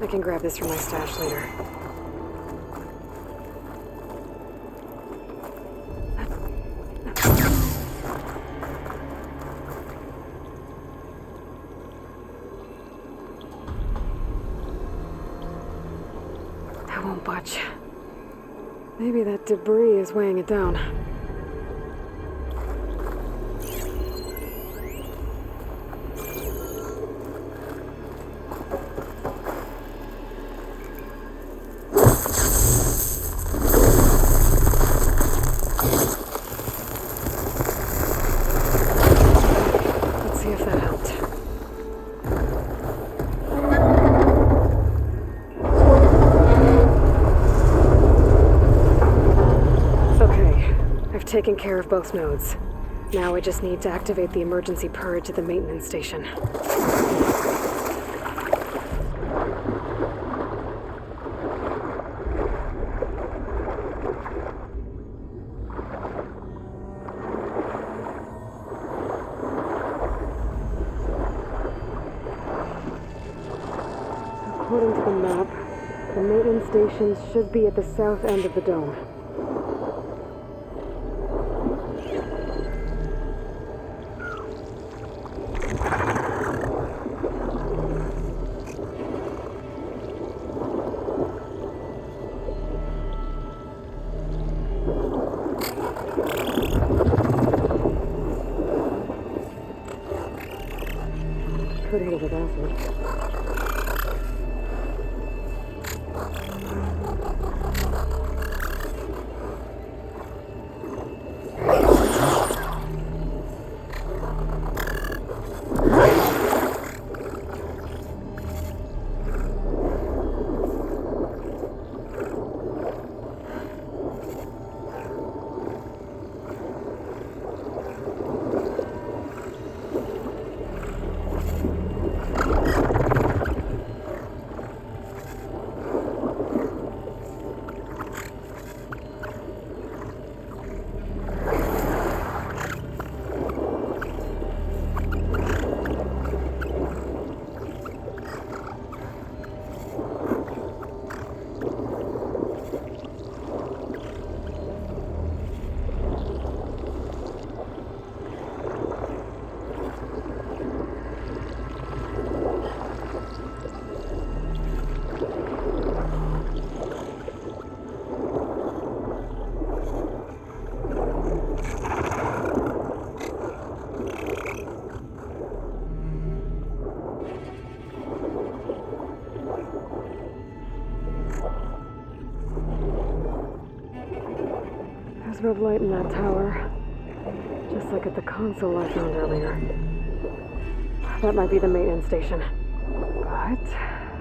I can grab this from my stash later. I won't budge. Maybe that debris is weighing it down. Taken care of both nodes. Now I just need to activate the emergency purge at the maintenance station. According to the map, the maintenance stations should be at the south end of the dome. Could hit it with acid. There's red light in that tower. Just like at the console I found earlier. That might be the maintenance station. But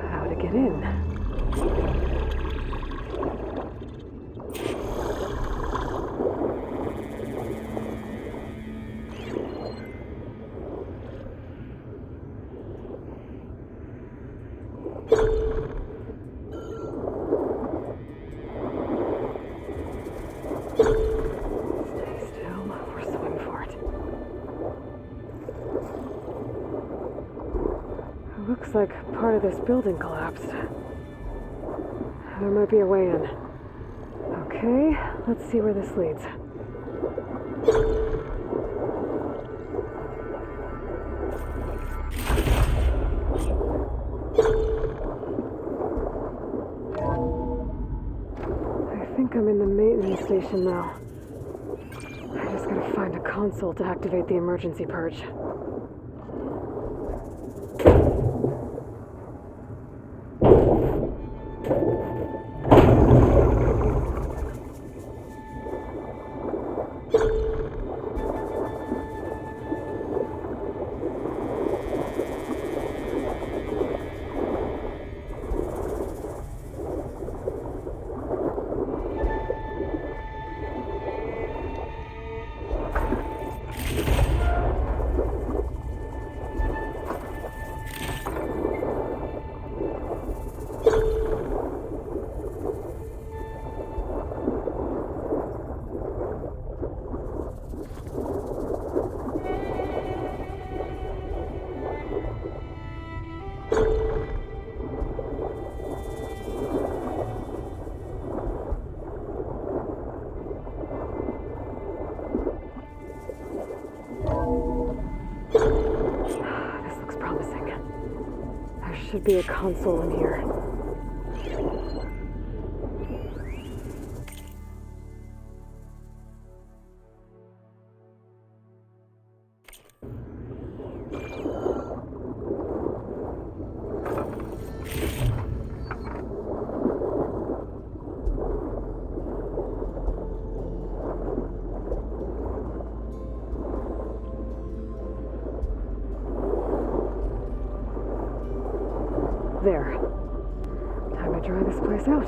how to get in? Looks like part of this building collapsed. There might be a way in. Okay, let's see where this leads. I think I'm in the maintenance station now. I just gotta find a console to activate the emergency purge. Should be a console in here. There. Time to dry this place out.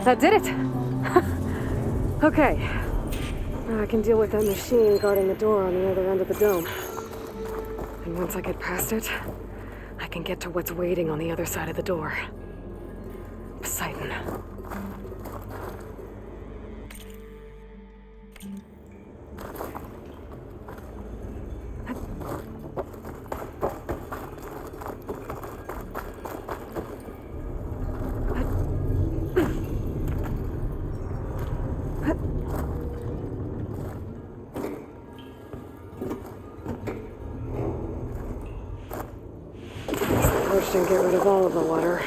That did it! Okay. Now I can deal with that machine guarding the door on the other end of the dome. And once I get past it, I can get to what's waiting on the other side of the door. Poseidon. Push and get rid of all of the water.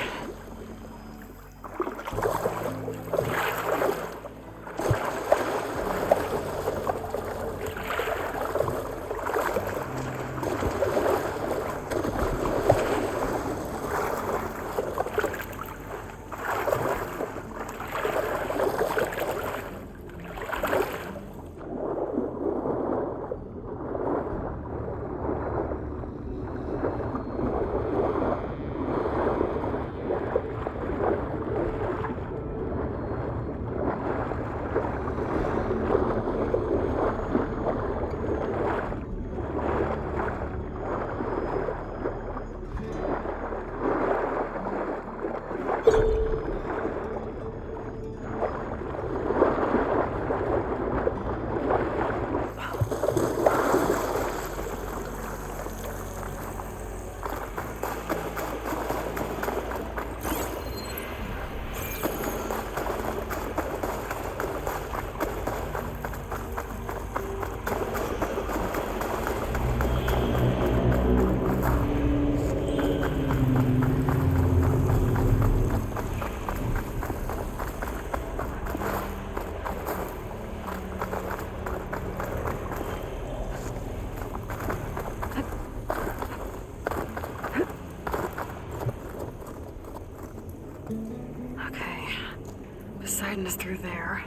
Poseidon is through there.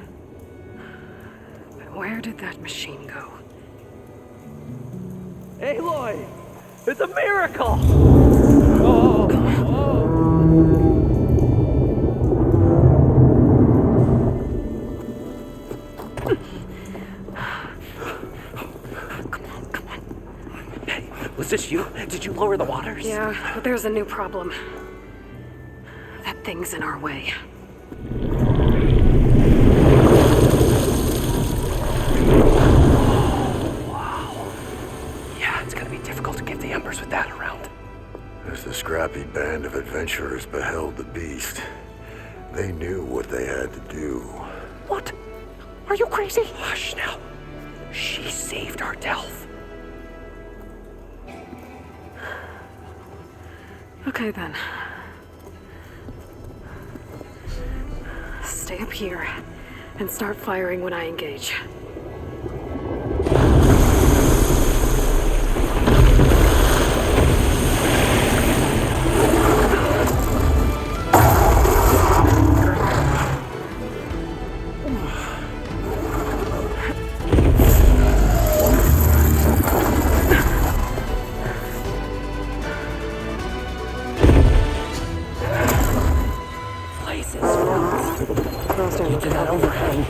But where did that machine go? Aloy! It's a miracle! Come on. Hey, was this you? Did you lower the waters? Yeah, but there's a new problem. That thing's in our way. With that around. As the scrappy band of adventurers beheld the beast, they knew what they had to do. What? Are you crazy? Hush now. She saved our Delph. Okay then. Stay up here and start firing when I engage. Get to that overhang.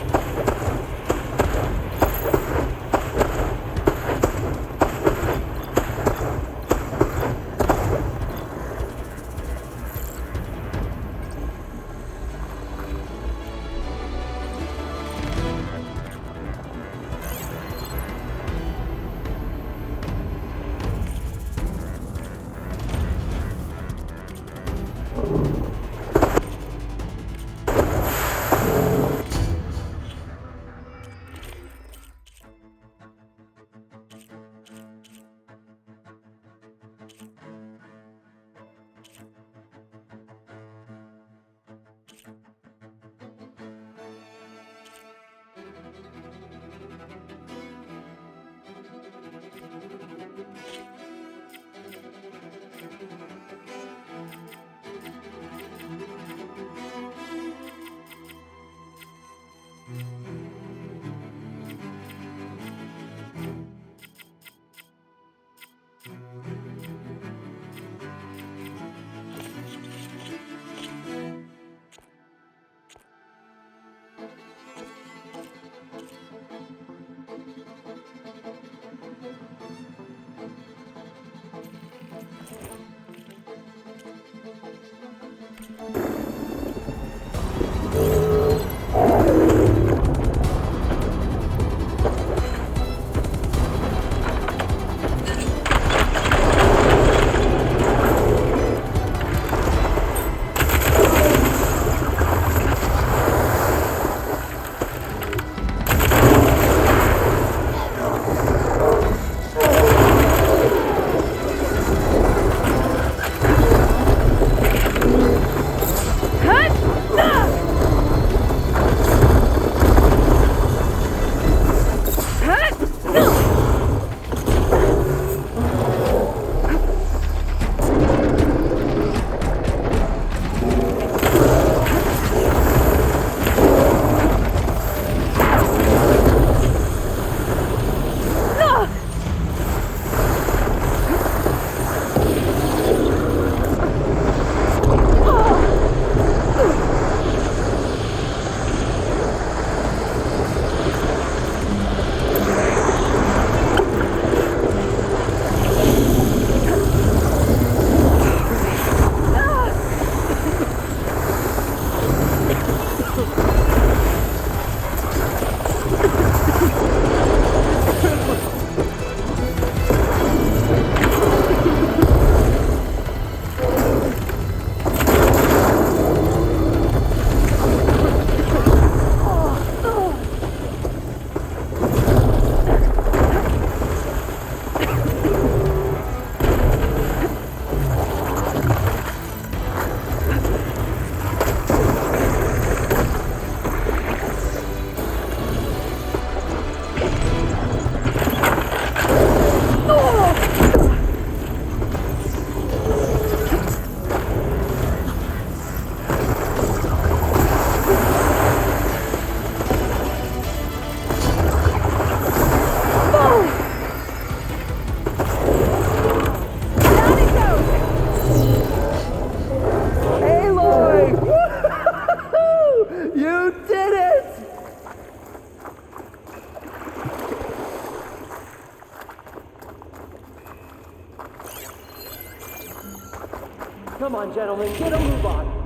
on, gentlemen, get a move on.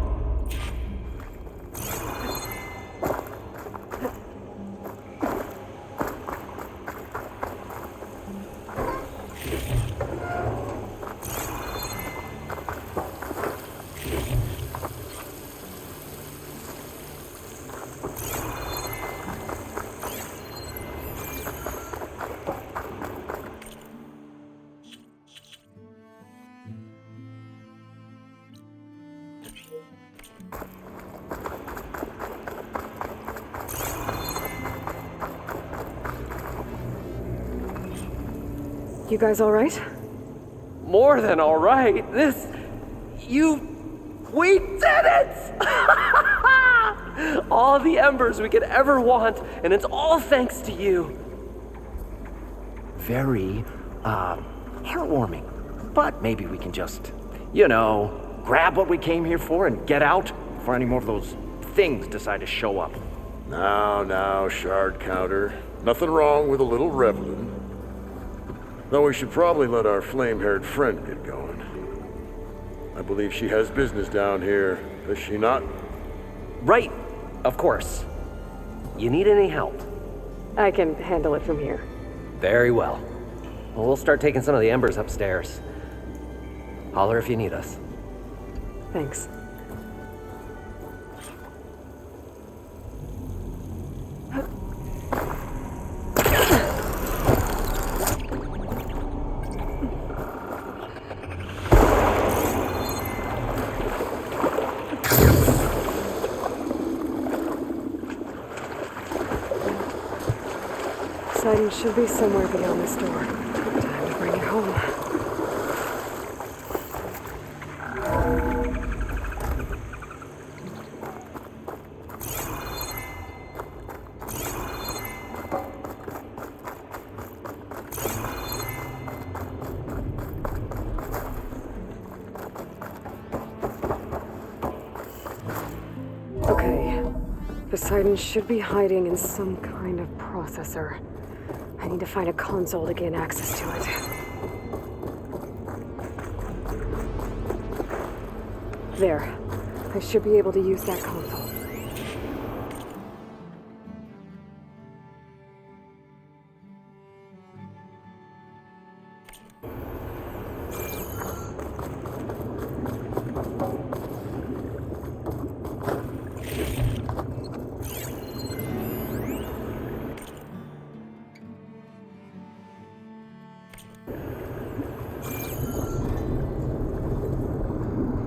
You guys all right? More than all right. We did it! All the embers we could ever want, and it's all thanks to you. Very, heartwarming. But maybe we can just, grab what we came here for and get out before any more of those things decide to show up. Now, shard counter. Nothing wrong with a little reveling. Though we should probably let our flame-haired friend get going. I believe she has business down here, does she not? Right, of course. You need any help? I can handle it from here. Very well. Well, we'll start taking some of the embers upstairs. Holler if you need us. Thanks. Poseidon should be somewhere beyond this door. Time to bring it home. Okay. Poseidon should be hiding in some kind of processor. I need to find a console to gain access to it. There. I should be able to use that console.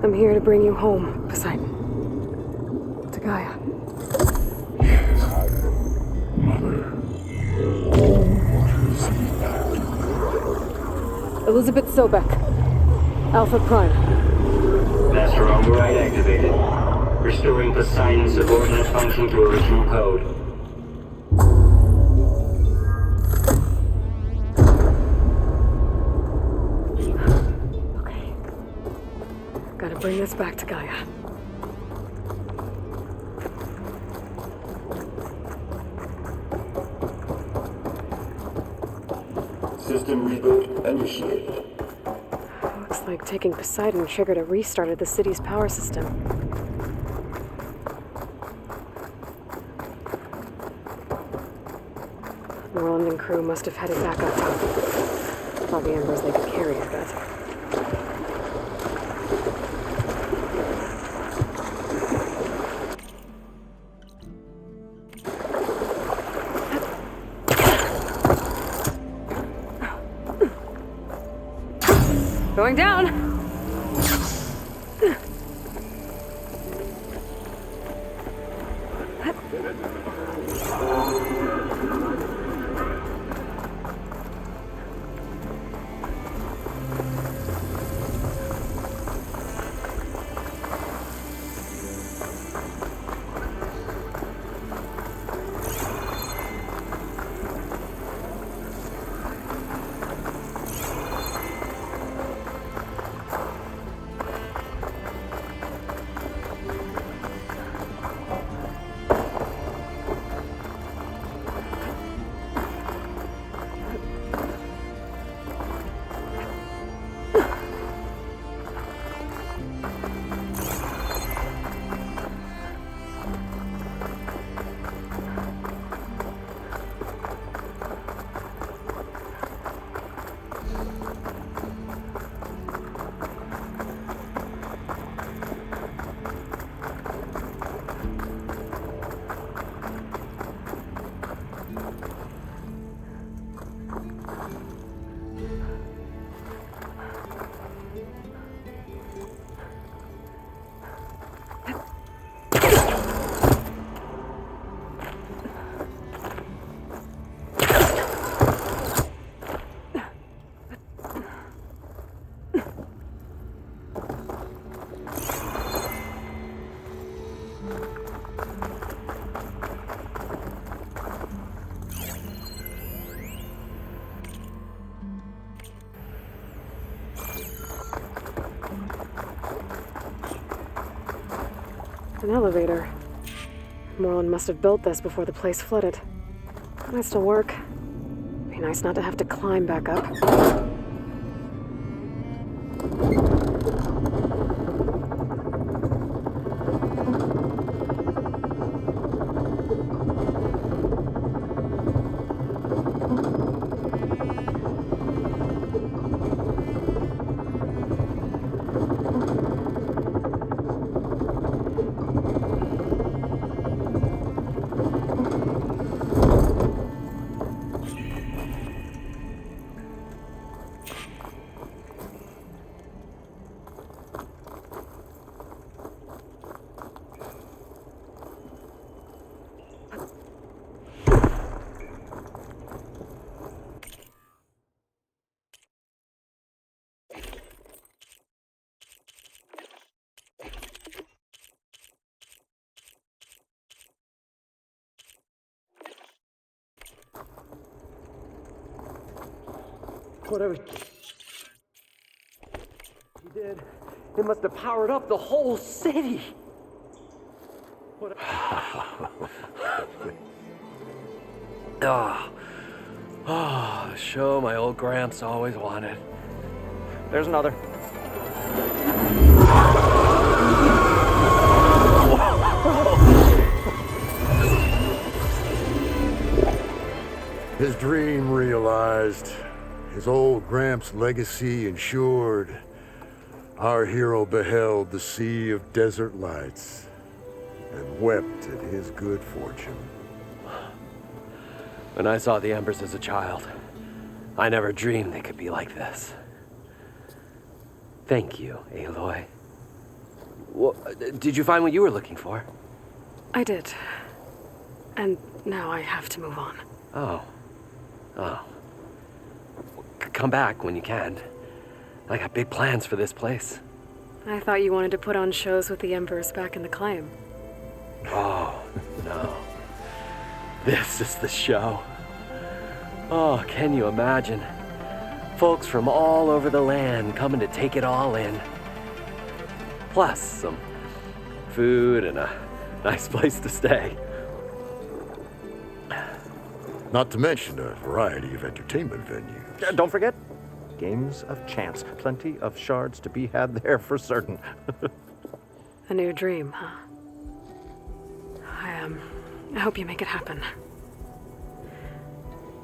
I'm here to bring you home, Poseidon. To Gaia. Elizabeth Sobek. Alpha Prime. Master override activated. Restoring Poseidon's subordinate function to original code. Bring this back to Gaia. System reboot initiated. Looks like taking Poseidon triggered a restart of the city's power system. Roland and crew must have headed back up top. All the embers they could carry, I bet. Going down! An elevator. Moreland must have built this before the place flooded. Might still work. Be nice not to have to climb back up. Whatever he did, it must have powered up the whole city. Show my old Gramps always wanted. There's another. His dream realized, his old Gramps' legacy ensured. Our hero beheld the sea of desert lights and wept at his good fortune. When I saw the embers as a child, I never dreamed they could be like this. Thank you, Aloy. Did you find what you were looking for? I did. And now I have to move on. Oh. Come back when you can. I got big plans for this place. I thought you wanted to put on shows with the Embers back in the claim. Oh, no. This is the show. Oh, can you imagine? Folks from all over the land coming to take it all in. Plus some food and a nice place to stay. Not to mention a variety of entertainment venues. Don't forget, games of chance. Plenty of shards to be had there for certain. A new dream, huh? I hope you make it happen.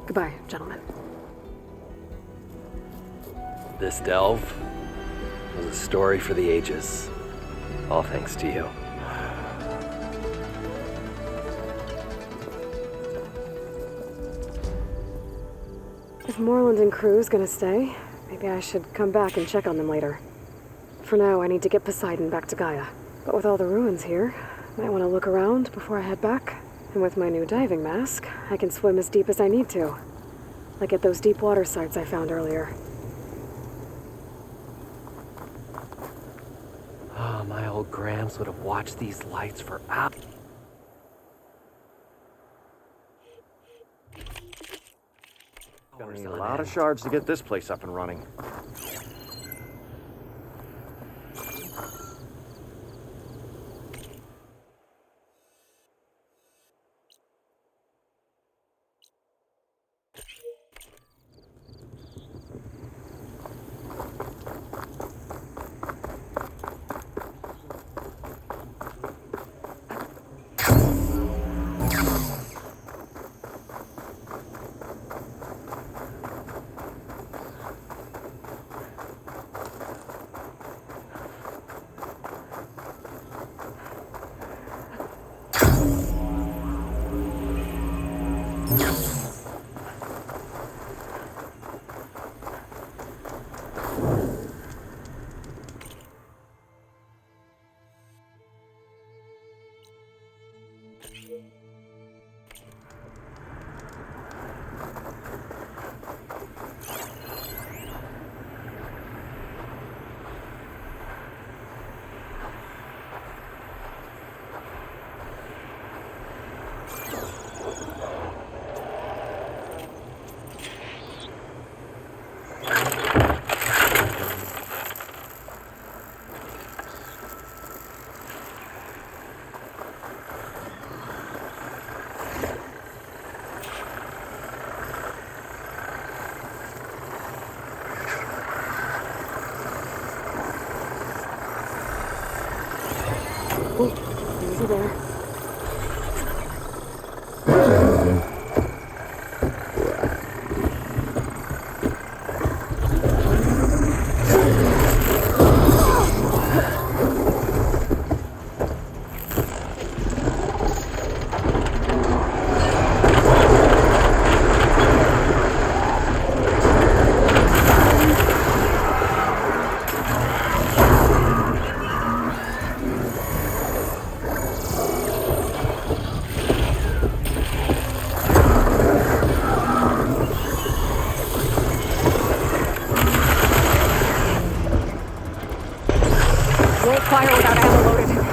Goodbye, gentlemen. This delve was a story for the ages. All thanks to you. If Moreland and crew's gonna stay, maybe I should come back and check on them later. For now, I need to get Poseidon back to Gaia. But with all the ruins here, might want to look around before I head back. And with my new diving mask, I can swim as deep as I need to. Like at those deep water sites I found earlier. Oh, my old Gramps would have watched these lights for hours. Gonna need a lot of shards to get this place up and running. Easy there. Won't fire without ammo loaded.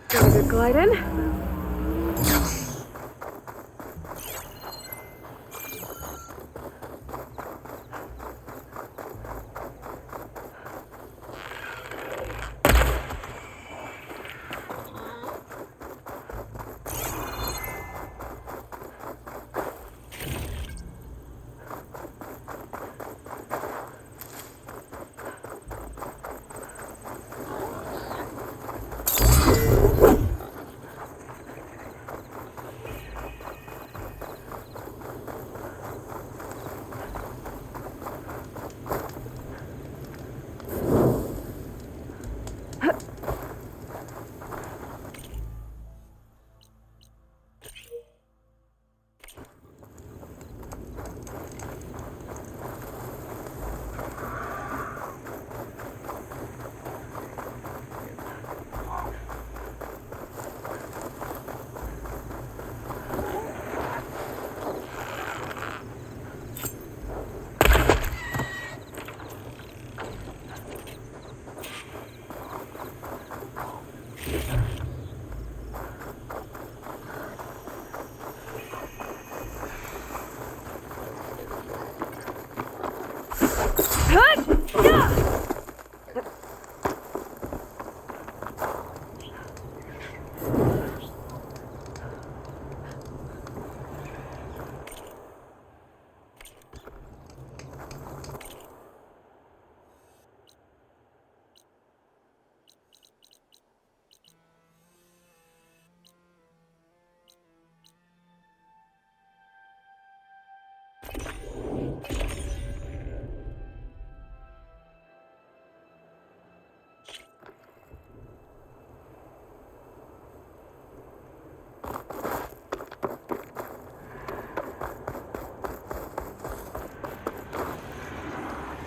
Got a good glide in.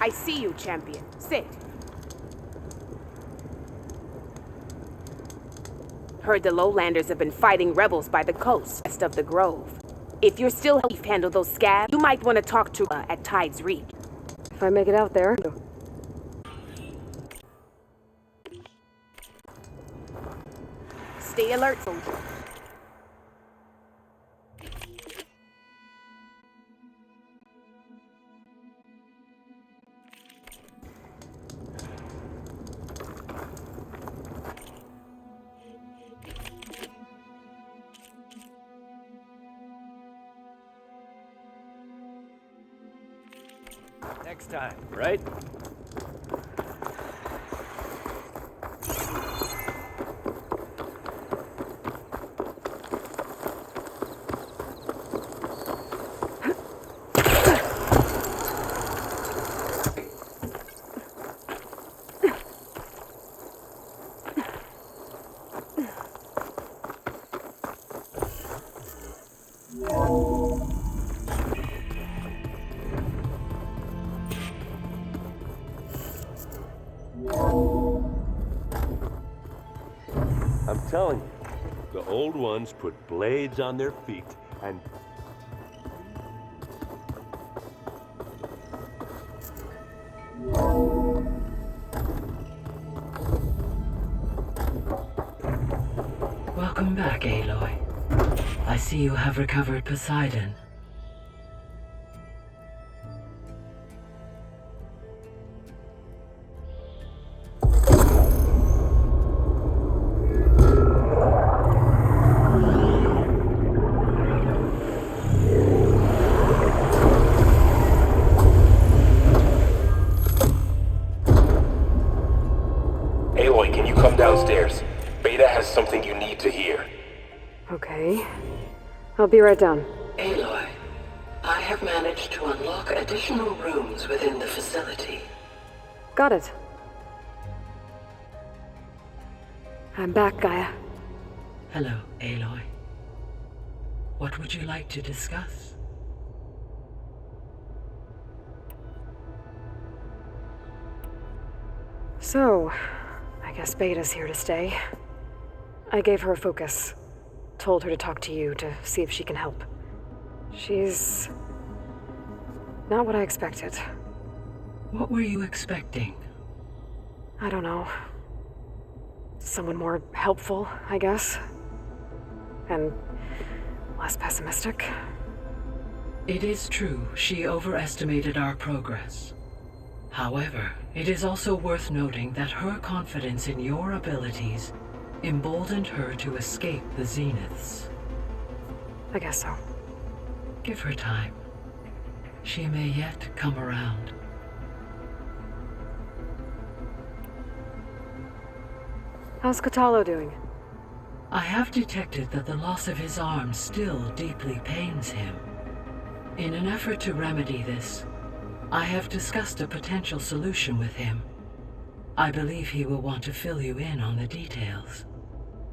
I see you, champion. Sit. Heard the lowlanders have been fighting rebels by the coast, west of the grove. If you're still helping handle those scabs, you might want to talk to at Tide's Reach. If I make it out there. Stay alert, soldier. Next time, right? I'm telling you, the old ones put blades on their feet and... Welcome back, Aloy. I see you have recovered Poseidon. Aloy, can you come downstairs? Beta has something you need to hear. Okay. I'll be right down. Aloy, I have managed to unlock additional rooms within the facility. Got it. I'm back, Gaia. Hello, Aloy. What would you like to discuss? So, I guess Beta's here to stay. I gave her a focus. Told her to talk to you to see if she can help. She's... not what I expected. What were you expecting? I don't know. Someone more helpful, I guess. And less pessimistic. It is true, she overestimated our progress. However, it is also worth noting that her confidence in your abilities emboldened her to escape the Zeniths. I guess so. Give her time. She may yet come around. How's Katalo doing? I have detected that the loss of his arm still deeply pains him. In an effort to remedy this, I have discussed a potential solution with him. I believe he will want to fill you in on the details.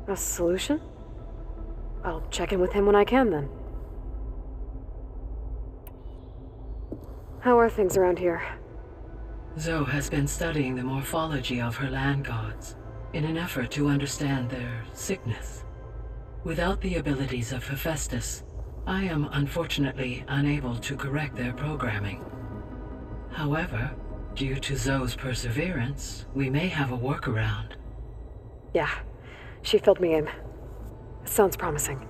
A solution? I'll check in with him when I can, then. How are things around here? Zoe has been studying the morphology of her land gods in an effort to understand their sickness. Without the abilities of Hephaestus, I am unfortunately unable to correct their programming. However, due to Zoe's perseverance, we may have a workaround. Yeah, she filled me in. It sounds promising.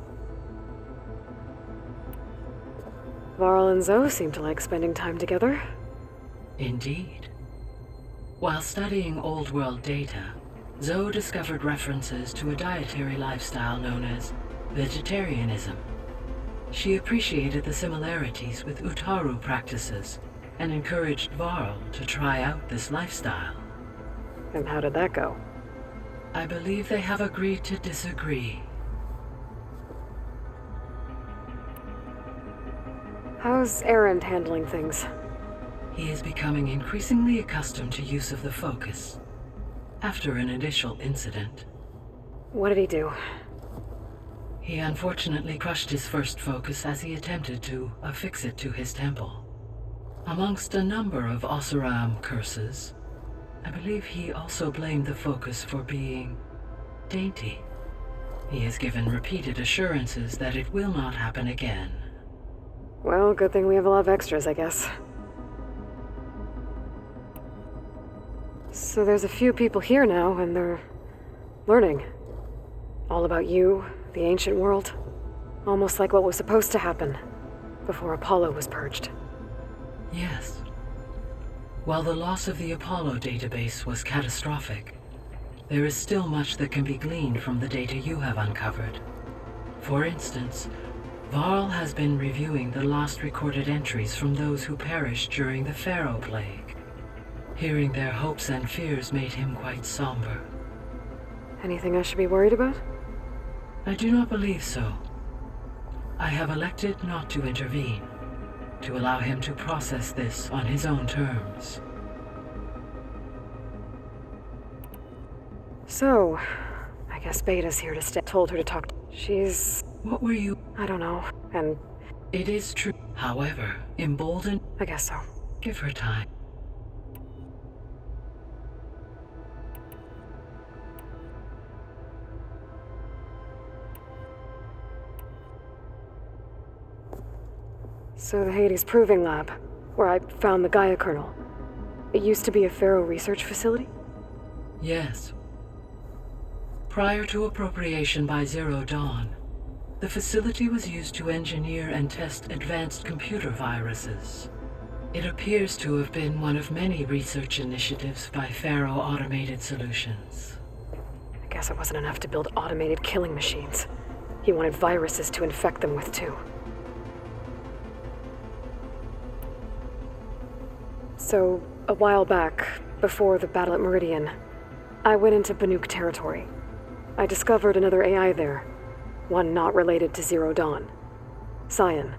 Varl and Zoe seem to like spending time together. Indeed. While studying Old World data, Zoe discovered references to a dietary lifestyle known as vegetarianism. She appreciated the similarities with Utaru practices and encouraged Varl to try out this lifestyle. And how did that go? I believe they have agreed to disagree. How's Erend handling things? He is becoming increasingly accustomed to use of the focus, after an initial incident. What did he do? He unfortunately crushed his first focus as he attempted to affix it to his temple. Amongst a number of Oseram curses, I believe he also blamed the focus for being dainty. He has given repeated assurances that it will not happen again. Well, good thing we have a lot of extras, I guess. So there's a few people here now, and they're learning. All about you, the ancient world. Almost like what was supposed to happen before Apollo was purged. Yes. While the loss of the Apollo database was catastrophic, there is still much that can be gleaned from the data you have uncovered. For instance, Varl has been reviewing the last recorded entries from those who perished during the Pharaoh Plague. Hearing their hopes and fears made him quite somber. Anything I should be worried about? I do not believe so. I have elected not to intervene, to allow him to process this on his own terms. So, I guess Beta's here to stay. Told her to talk. She's... What were you? I don't know. And... It is true. However, emboldened... I guess so. Give her time. So the Hades Proving Lab, where I found the Gaia kernel. It used to be a Pharaoh research facility? Yes. Prior to appropriation by Zero Dawn, the facility was used to engineer and test advanced computer viruses. It appears to have been one of many research initiatives by Pharaoh Automated Solutions. I guess it wasn't enough to build automated killing machines. He wanted viruses to infect them with, too. So, a while back, before the battle at Meridian, I went into Banuk territory. I discovered another AI there, one not related to Zero Dawn. Cyan.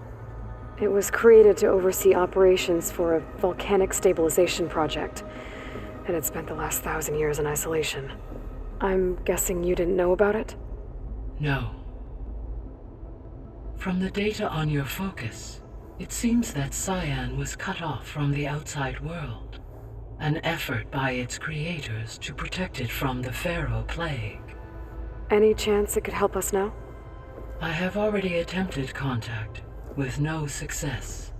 It was created to oversee operations for a volcanic stabilization project, and it spent the last 1,000 years in isolation. I'm guessing you didn't know about it? No. From the data on your focus, it seems that Cyan was cut off from the outside world, an effort by its creators to protect it from the Pharaoh Plague. Any chance it could help us now? I have already attempted contact, with no success.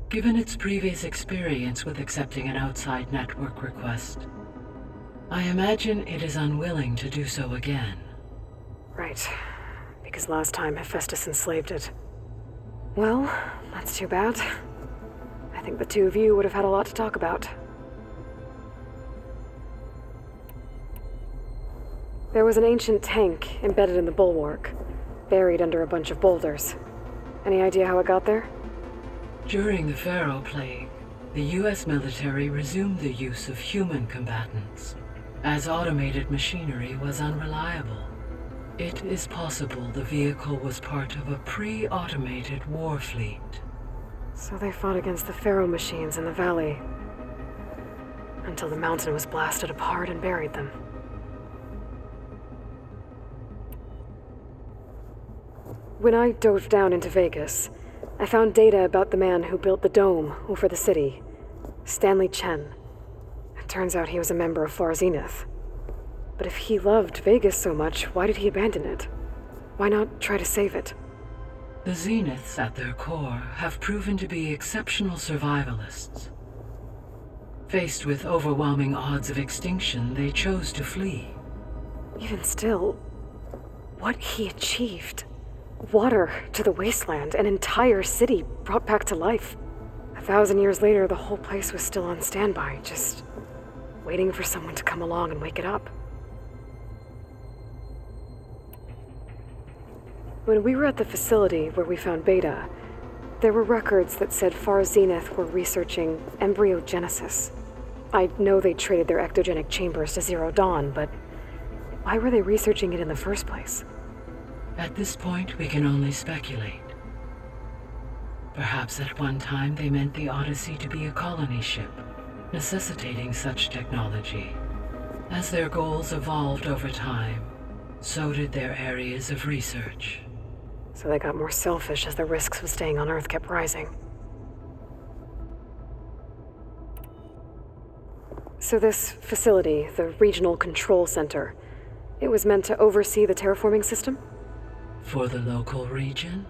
Given its previous experience with accepting an outside network request, I imagine it is unwilling to do so again. Right. Because last time Hephaestus enslaved it. Well, that's too bad. I think the two of you would have had a lot to talk about. There was an ancient tank embedded in the bulwark, buried under a bunch of boulders. Any idea how it got there? During the Pharaoh Plague, the US military resumed the use of human combatants, as automated machinery was unreliable. It is possible the vehicle was part of a pre-automated war fleet. So they fought against the Pharaoh machines in the valley, until the mountain was blasted apart and buried them. When I dove down into Vegas, I found data about the man who built the dome over the city, Stanley Chen. It turns out he was a member of Far Zenith. But if he loved Vegas so much, why did he abandon it? Why not try to save it? The Zeniths, at their core, have proven to be exceptional survivalists. Faced with overwhelming odds of extinction, they chose to flee. Even still, what he achieved. Water to the wasteland, an entire city brought back to life. 1,000 years later, the whole place was still on standby, just waiting for someone to come along and wake it up. When we were at the facility where we found Beta, there were records that said Far Zenith were researching embryogenesis. I know they traded their ectogenic chambers to Zero Dawn, but why were they researching it in the first place? At this point, we can only speculate. Perhaps at one time they meant the Odyssey to be a colony ship, necessitating such technology. As their goals evolved over time, so did their areas of research. So they got more selfish as the risks of staying on Earth kept rising. So this facility, the Regional Control Center, it was meant to oversee the terraforming system? For the local region,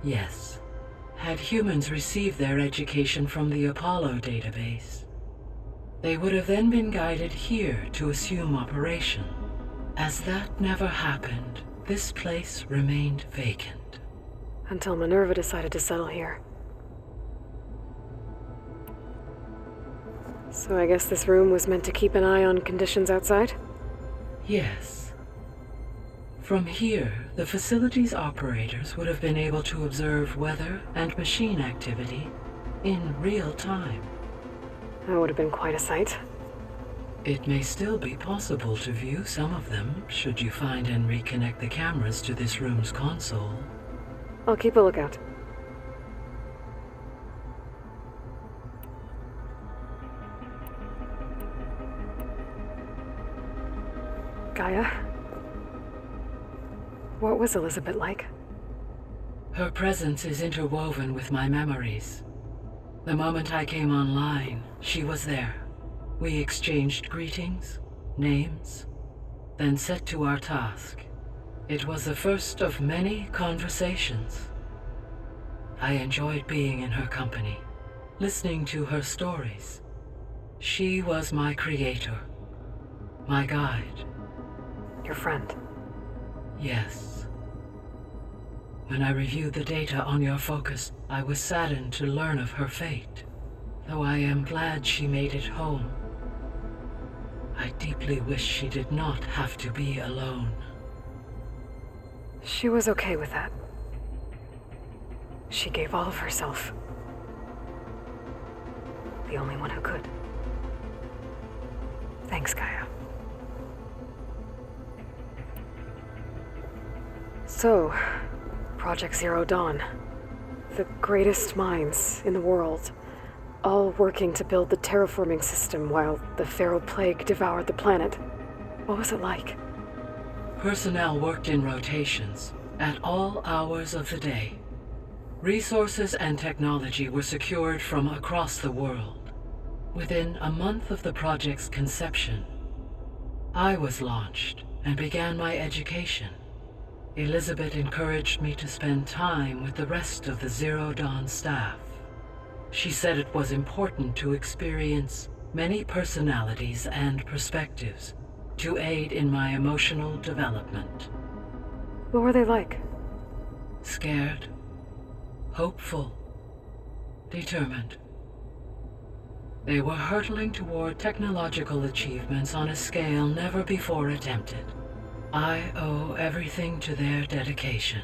yes. Had humans received their education from the Apollo database, they would have then been guided here to assume operation. As that never happened, this place remained vacant. Until Minerva decided to settle here. So I guess this room was meant to keep an eye on conditions outside? Yes. From here, the facility's operators would have been able to observe weather and machine activity in real time. That would have been quite a sight. It may still be possible to view some of them, should you find and reconnect the cameras to this room's console. I'll keep a lookout. Gaia? What was Elizabeth like? Her presence is interwoven with my memories. The moment I came online, she was there. We exchanged greetings, names, then set to our task. It was the first of many conversations. I enjoyed being in her company, listening to her stories. She was my creator, my guide. Your friend? Yes. When I reviewed the data on your focus, I was saddened to learn of her fate, though I am glad she made it home. I deeply wish she did not have to be alone. She was okay with that. She gave all of herself. The only one who could. Thanks, Gaia. So, Project Zero Dawn. The greatest minds in the world, all working to build the terraforming system while the Pharaoh Plague devoured the planet. What was it like? Personnel worked in rotations, at all hours of the day. Resources and technology were secured from across the world. Within a month of the project's conception, I was launched and began my education. Elizabeth encouraged me to spend time with the rest of the Zero Dawn staff. She said it was important to experience many personalities and perspectives to aid in my emotional development. What were they like? Scared, hopeful, determined. They were hurtling toward technological achievements on a scale never before attempted. I owe everything to their dedication.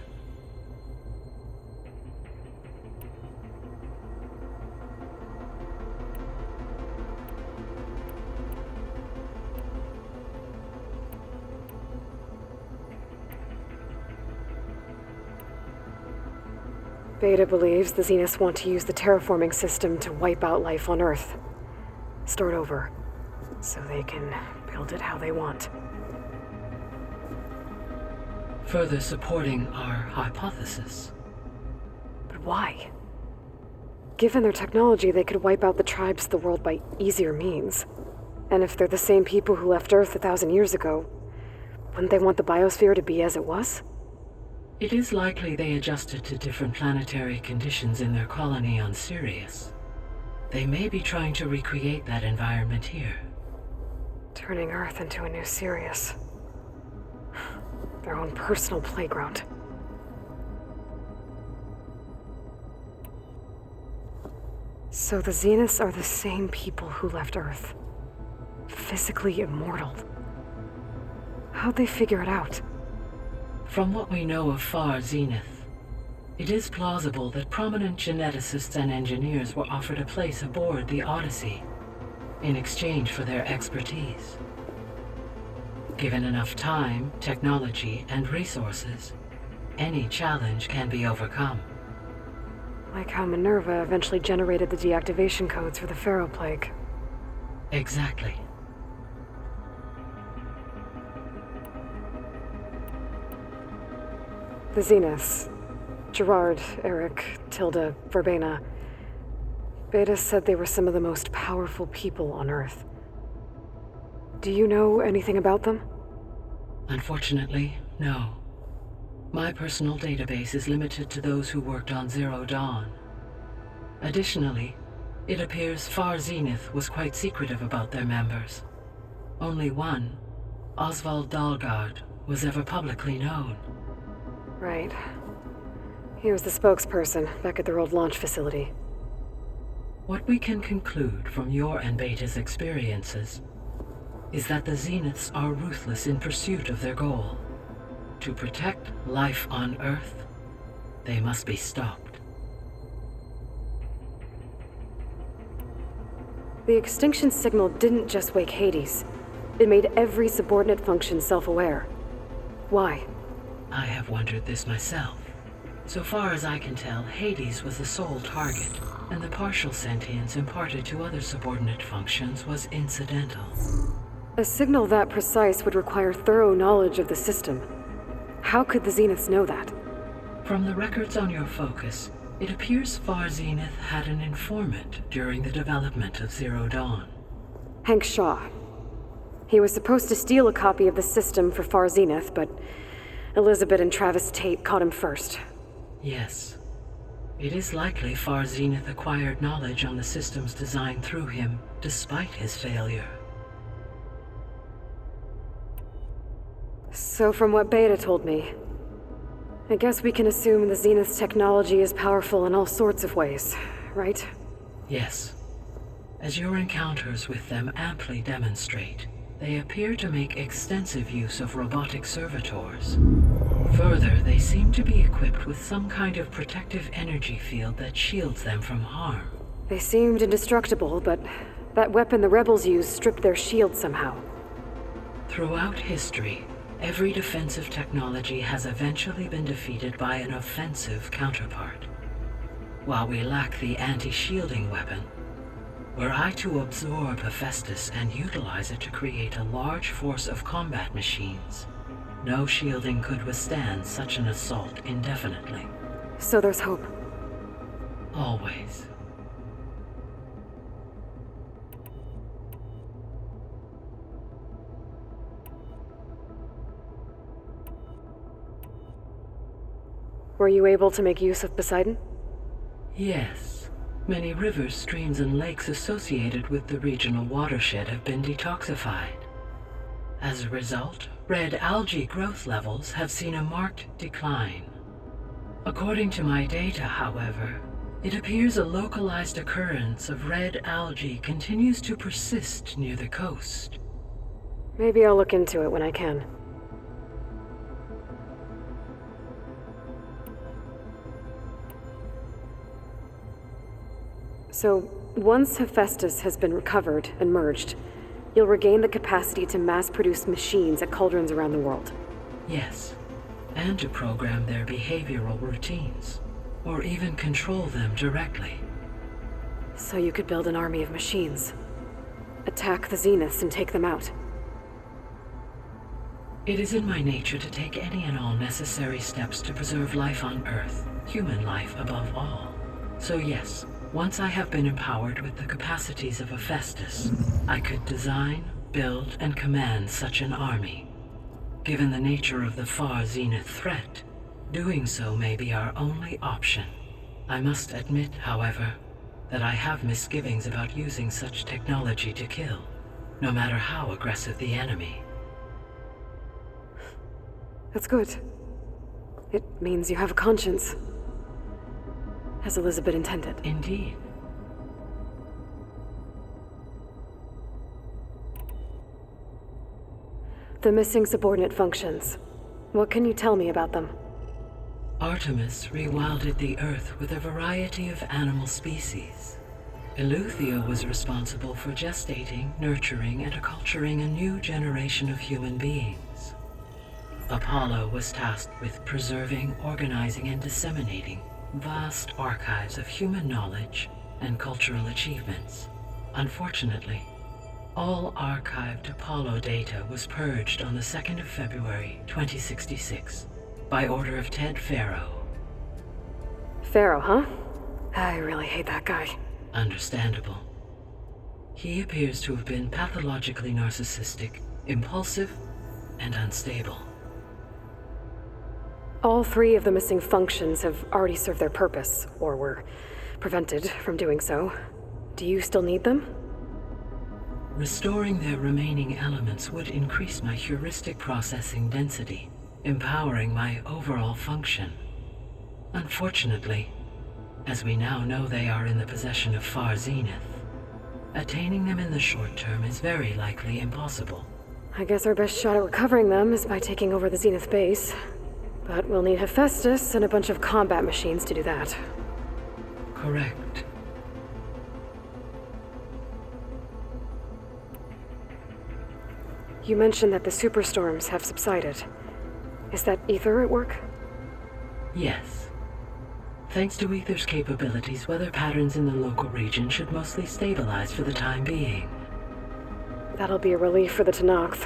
Beta believes the Zeniths want to use the terraforming system to wipe out life on Earth. Start over, so they can build it how they want. Further supporting our hypothesis. But why? Given their technology, they could wipe out the tribes of the world by easier means. And if they're the same people who left Earth 1,000 years ago, wouldn't they want the biosphere to be as it was? It is likely they adjusted to different planetary conditions in their colony on Sirius. They may be trying to recreate that environment here. Turning Earth into a new Sirius. Their own personal playground. So the Zeniths are the same people who left Earth. Physically immortal. How'd they figure it out? From what we know of Far Zenith, it is plausible that prominent geneticists and engineers were offered a place aboard the Odyssey in exchange for their expertise. Given enough time, technology, and resources, any challenge can be overcome. Like how Minerva eventually generated the deactivation codes for the Pharaoh Plague. Exactly. The Zeniths. Gerard, Eric, Tilda, Verbena. Beta said they were some of the most powerful people on Earth. Do you know anything about them? Unfortunately, no. My personal database is limited to those who worked on Zero Dawn. Additionally, it appears Far Zenith was quite secretive about their members. Only one, Oswald Dahlgard, was ever publicly known. Right. He was the spokesperson back at their old launch facility. What we can conclude from your and Beta's experiences is that the Zeniths are ruthless in pursuit of their goal. To protect life on Earth, they must be stopped. The extinction signal didn't just wake Hades. It made every subordinate function self-aware. Why? I have wondered this myself. So far as I can tell, Hades was the sole target, and the partial sentience imparted to other subordinate functions was incidental. A signal that precise would require thorough knowledge of the system. How could the Zeniths know that? From the records on your focus, it appears Far Zenith had an informant during the development of Zero Dawn. Hank Shaw. He was supposed to steal a copy of the system for Far Zenith, but Elizabeth and Travis Tate caught him first. Yes. It is likely Far Zenith acquired knowledge on the systems designed through him, despite his failure. So from what Beta told me, I guess we can assume the Zenith's technology is powerful in all sorts of ways, right? Yes. As your encounters with them amply demonstrate, they appear to make extensive use of robotic servitors. Further, they seem to be equipped with some kind of protective energy field that shields them from harm. They seemed indestructible, but that weapon the rebels used stripped their shield somehow. Throughout history, every defensive technology has eventually been defeated by an offensive counterpart. While we lack the anti-shielding weapon, were I to absorb Hephaestus and utilize it to create a large force of combat machines, no shielding could withstand such an assault indefinitely. So there's hope. Always. Were you able to make use of Poseidon? Yes. Many rivers, streams, and lakes associated with the regional watershed have been detoxified. As a result, red algae growth levels have seen a marked decline. According to my data, however, it appears a localized occurrence of red algae continues to persist near the coast. Maybe I'll look into it when I can. So, once Hephaestus has been recovered and merged, you'll regain the capacity to mass-produce machines at cauldrons around the world. Yes, and to program their behavioral routines, or even control them directly. So you could build an army of machines. Attack the Zeniths and take them out. It is in my nature to take any and all necessary steps to preserve life on Earth, human life above all. So yes, once I have been empowered with the capacities of Hephaestus, I could design, build, and command such an army. Given the nature of the Far Zenith threat, doing so may be our only option. I must admit, however, that I have misgivings about using such technology to kill, no matter how aggressive the enemy. That's good. It means you have a conscience. As Elizabeth intended. Indeed. The missing subordinate functions. What can you tell me about them? Artemis rewilded the Earth with a variety of animal species. Eleuthia was responsible for gestating, nurturing, and acculturating a new generation of human beings. Apollo was tasked with preserving, organizing, and disseminating vast archives of human knowledge and cultural achievements. Unfortunately, all archived Apollo data was purged on the 2nd of February, 2066, by order of Ted Farrow. Farrow, huh? I really hate that guy. Understandable. He appears to have been pathologically narcissistic, impulsive, and unstable. All 3 of the missing functions have already served their purpose, or were prevented from doing so. Do you still need them? Restoring their remaining elements would increase my heuristic processing density, empowering my overall function. Unfortunately, as we now know they are in the possession of Far Zenith, attaining them in the short term is very likely impossible. I guess our best shot at recovering them is by taking over the Zenith base. But we'll need Hephaestus and a bunch of combat machines to do that. Correct. You mentioned that the superstorms have subsided. Is that Ether at work? Yes. Thanks to Ether's capabilities, weather patterns in the local region should mostly stabilize for the time being. That'll be a relief for the Tenakth.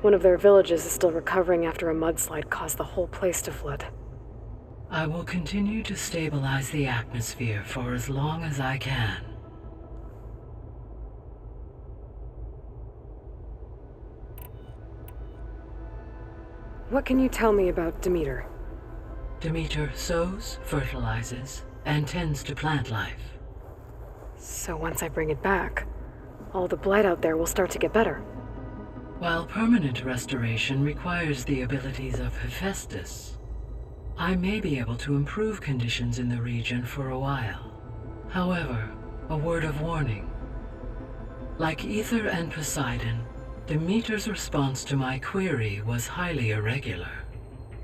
One of their villages is still recovering after a mudslide caused the whole place to flood. I will continue to stabilize the atmosphere for as long as I can. What can you tell me about Demeter? Demeter sows, fertilizes, and tends to plant life. So once I bring it back, all the blight out there will start to get better. While permanent restoration requires the abilities of Hephaestus, I may be able to improve conditions in the region for a while. However, a word of warning. Like Ether and Poseidon, Demeter's response to my query was highly irregular.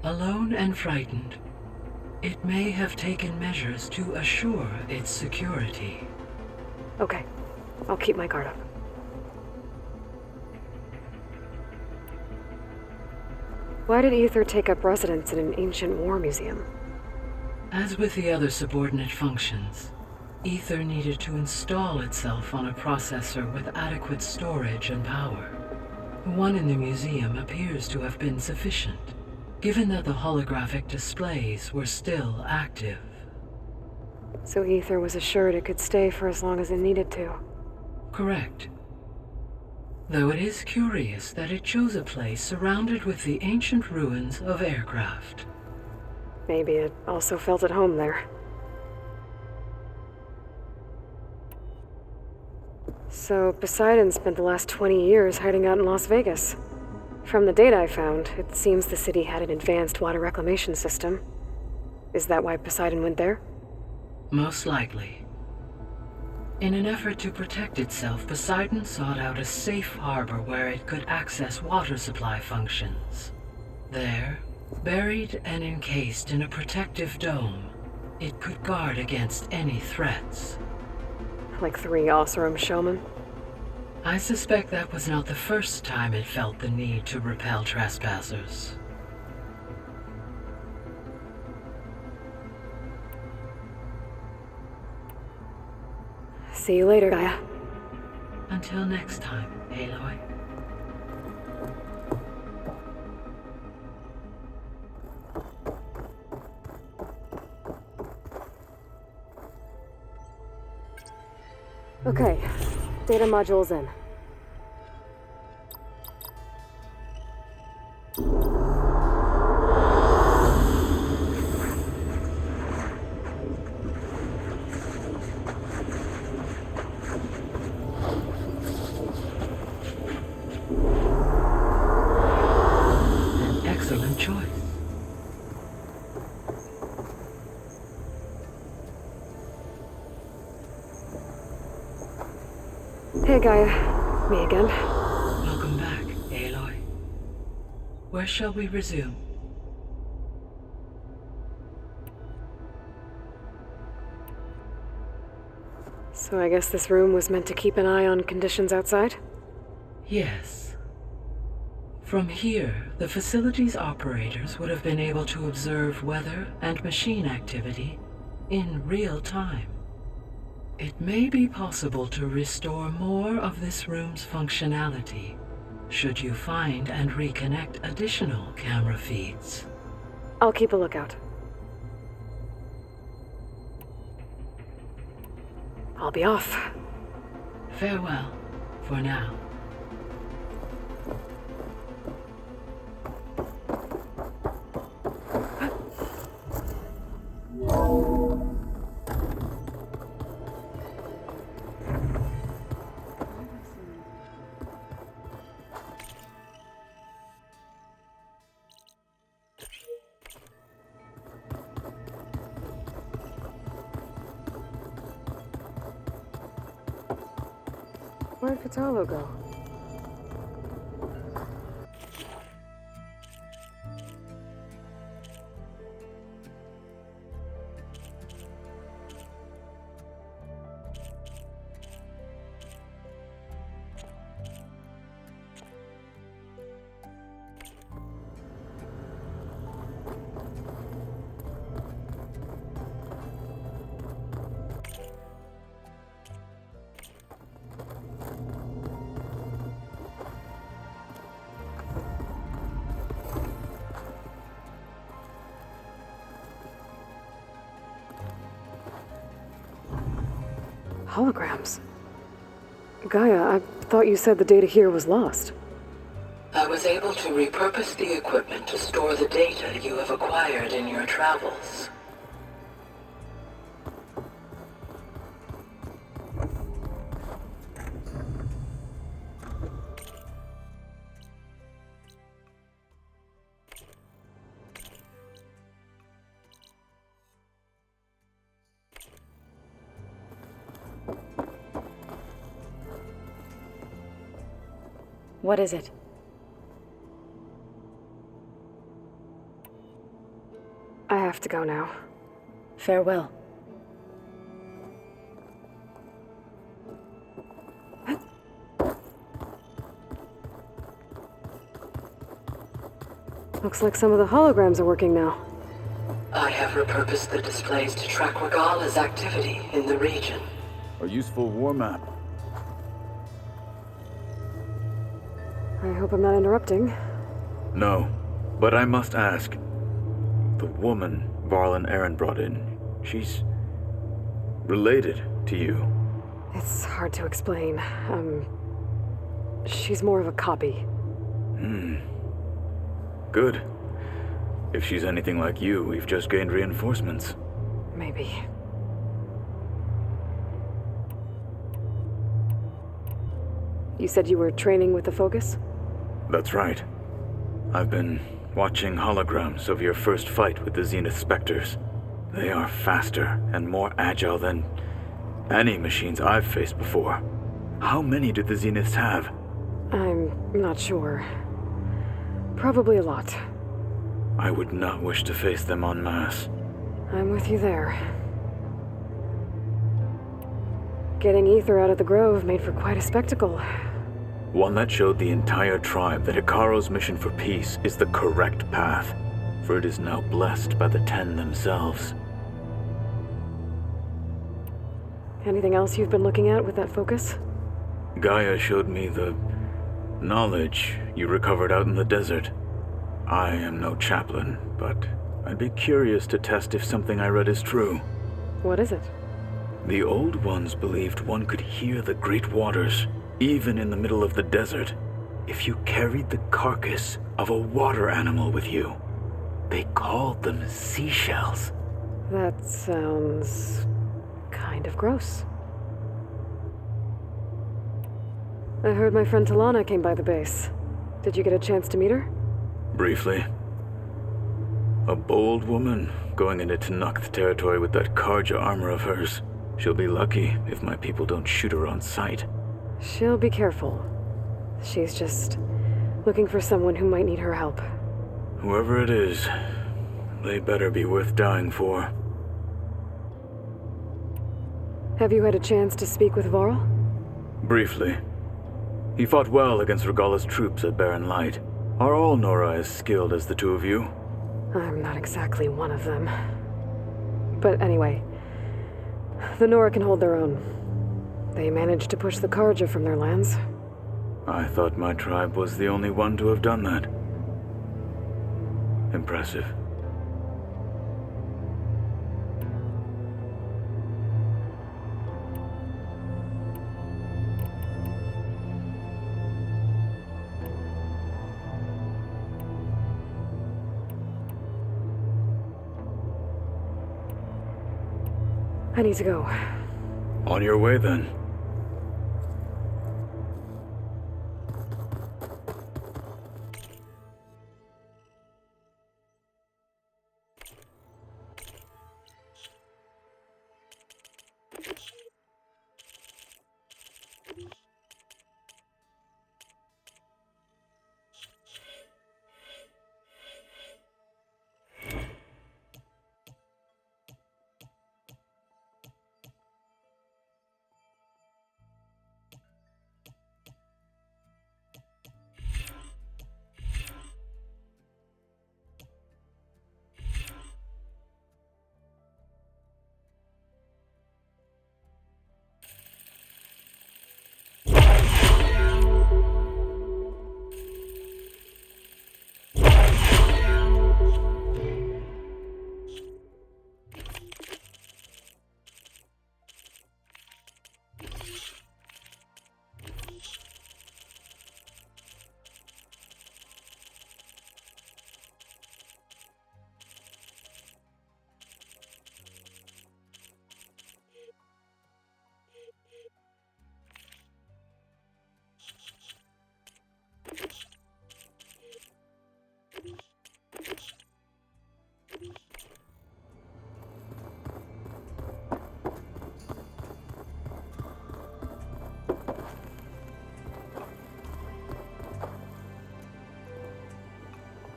Alone and frightened, it may have taken measures to assure its security. Okay, I'll keep my guard up. Why did Ether take up residence in an ancient war museum? As with the other subordinate functions, Ether needed to install itself on a processor with adequate storage and power. The one in the museum appears to have been sufficient, given that the holographic displays were still active. So Ether was assured it could stay for as long as it needed to. Correct. Though it is curious that it chose a place surrounded with the ancient ruins of aircraft. Maybe it also felt at home there. So Poseidon spent the last 20 years hiding out in Las Vegas. From the data I found, it seems the city had an advanced water reclamation system. Is that why Poseidon went there? Most likely. In an effort to protect itself, Poseidon sought out a safe harbor where it could access water supply functions. There, buried and encased in a protective dome, it could guard against any threats. Like 3 Oseram showmen? I suspect that was not the first time it felt the need to repel trespassers. See you later, Gaia. Until next time, Aloy. Okay, data module's in. Excellent choice. Hey, Gaia. Me again. Welcome back, Aloy. Where shall we resume? So I guess this room was meant to keep an eye on conditions outside? Yes. From here, the facility's operators would have been able to observe weather and machine activity in real time. It may be possible to restore more of this room's functionality, should you find and reconnect additional camera feeds. I'll keep a lookout. I'll be off. Farewell, for now. Where'd Vitalo go? Holograms. Gaia, I thought you said the data here was lost. I was able to repurpose the equipment to store the data you have acquired in your travels. What is it? I have to go now. Farewell. Looks like some of the holograms are working now. I have repurposed the displays to track Regala's activity in the region. A useful war map. I hope I'm not interrupting. No, but I must ask. The woman Varl and Aaron brought in, she's related to you. It's hard to explain. She's more of a copy. Good. If she's anything like you, we've just gained reinforcements. Maybe. You said you were training with the Focus? That's right. I've been watching holograms of your first fight with the Zenith Spectres. They are faster and more agile than any machines I've faced before. How many do the Zeniths have? I'm not sure. Probably a lot. I would not wish to face them en masse. I'm with you there. Getting Ether out of the Grove made for quite a spectacle. One that showed the entire tribe that Ikaro's mission for peace is the correct path, for it is now blessed by the Ten themselves. Anything else you've been looking at with that Focus? Gaia showed me the knowledge you recovered out in the desert. I am no chaplain, but I'd be curious to test if something I read is true. What is it? The Old Ones believed one could hear the great waters, even in the middle of the desert, if you carried the carcass of a water animal with you. They called them seashells. That sounds kind of gross. I heard my friend Talana came by the base. Did you get a chance to meet her? Briefly. A bold woman going into Tanakh territory with that Karja armor of hers. She'll be lucky if my people don't shoot her on sight. She'll be careful. She's just looking for someone who might need her help. Whoever it is, they better be worth dying for. Have you had a chance to speak with Varl? Briefly. He fought well against Regala's troops at Barren Light. Are all Nora as skilled as the two of you? I'm not exactly one of them. But anyway, the Nora can hold their own. They managed to push the Karja from their lands. I thought my tribe was the only one to have done that. Impressive. I need to go. On your way, then.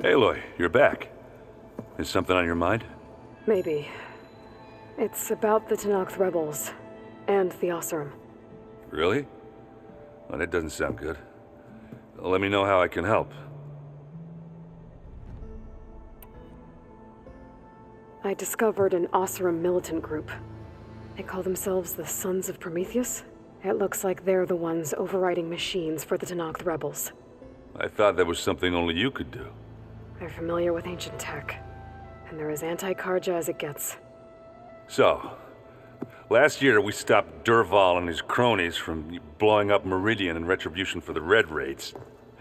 Aloy, you're back. Is something on your mind? Maybe. It's about the Tanakh rebels. And the Oseram. Really? Well, that doesn't sound good. Let me know how I can help. I discovered an Oseram militant group. They call themselves the Sons of Prometheus. It looks like they're the ones overriding machines for the Tanakh rebels. I thought that was something only you could do. They're familiar with ancient tech. And they're as anti-Karja as it gets. So, last year we stopped Durval and his cronies from blowing up Meridian in retribution for the Red Raids.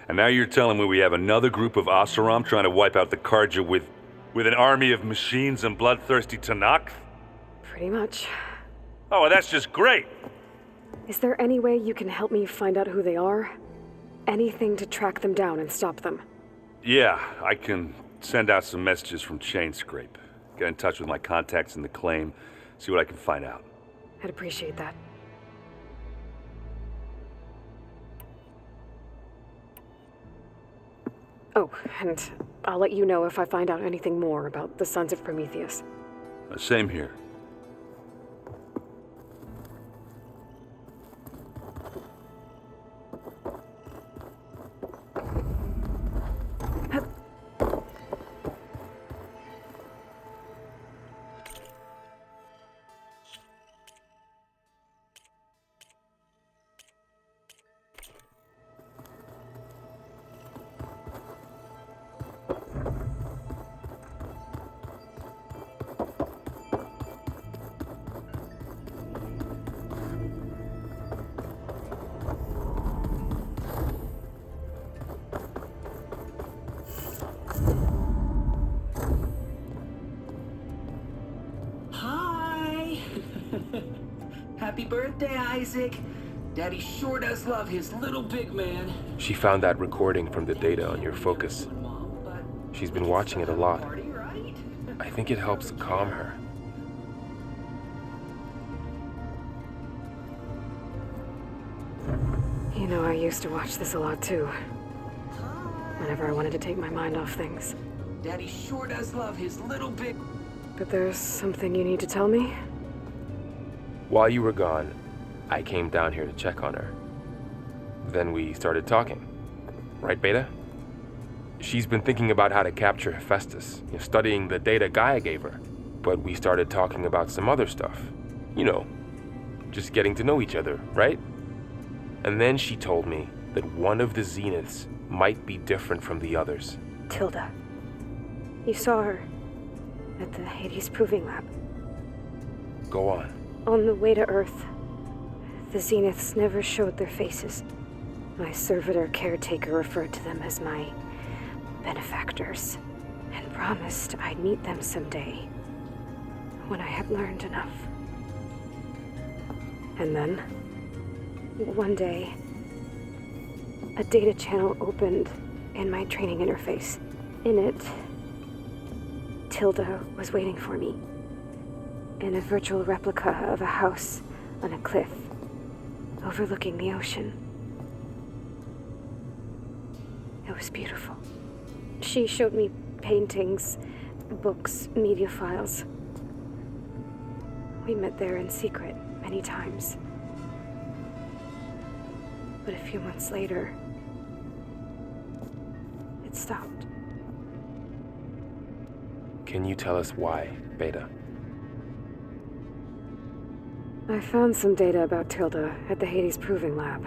And now you're telling me we have another group of Oseram trying to wipe out the Karja with an army of machines and bloodthirsty Tanakh? Pretty much. Oh, well, that's just great! Is there any way you can help me find out who they are? Anything to track them down and stop them? Yeah, I can send out some messages from Chainscrape. Get in touch with my contacts in the claim, see what I can find out. I'd appreciate that. Oh, and I'll let you know if I find out anything more about the Sons of Prometheus. Same here. Happy birthday, Isaac. Daddy sure does love his little big man. She found that recording from the data on your focus. She's been watching it a lot. I think it helps calm her. You know, I used to watch this a lot too. Whenever I wanted to take my mind off things. Daddy sure does love his little big... But there's something you need to tell me? While you were gone, I came down here to check on her. Then we started talking. Right, Beta? She's been thinking about how to capture Hephaestus, studying the data Gaia gave her. But we started talking about some other stuff. You know, just getting to know each other, right? And then she told me that one of the Zeniths might be different from the others. Tilda. You saw her at the Hades Proving Lab. Go on. On the way to Earth, the Zeniths never showed their faces. My servitor caretaker referred to them as my benefactors, and promised I'd meet them someday, when I had learned enough. And then, one day, a data channel opened in my training interface. In it, Tilda was waiting for me, in a virtual replica of a house on a cliff, overlooking the ocean. It was beautiful. She showed me paintings, books, media files. We met there in secret many times. But a few months later, it stopped. Can you tell us why, Beta? I found some data about Tilda at the Hades Proving Lab.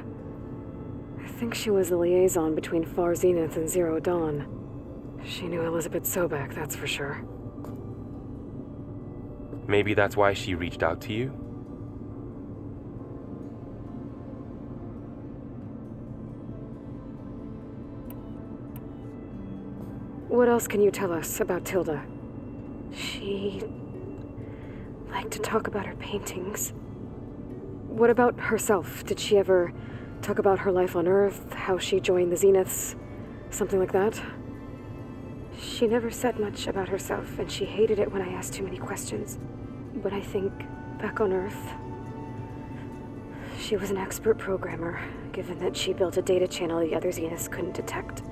I think she was the liaison between Far Zenith and Zero Dawn. She knew Elizabeth Sobek, that's for sure. Maybe that's why she reached out to you? What else can you tell us about Tilda? She liked to talk about her paintings. What about herself? Did she ever talk about her life on Earth, how she joined the Zeniths, something like that? She never said much about herself, and she hated it when I asked too many questions. But I think, back on Earth, she was an expert programmer, given that she built a data channel the other Zeniths couldn't detect.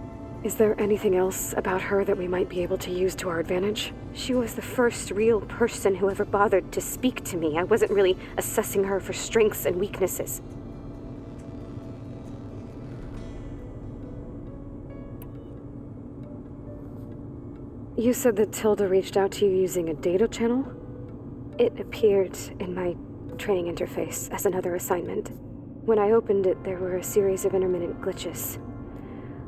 Is there anything else about her that we might be able to use to our advantage? She was the first real person who ever bothered to speak to me. I wasn't really assessing her for strengths and weaknesses. You said that Tilda reached out to you using a data channel? It appeared in my training interface as another assignment. When I opened it, there were a series of intermittent glitches.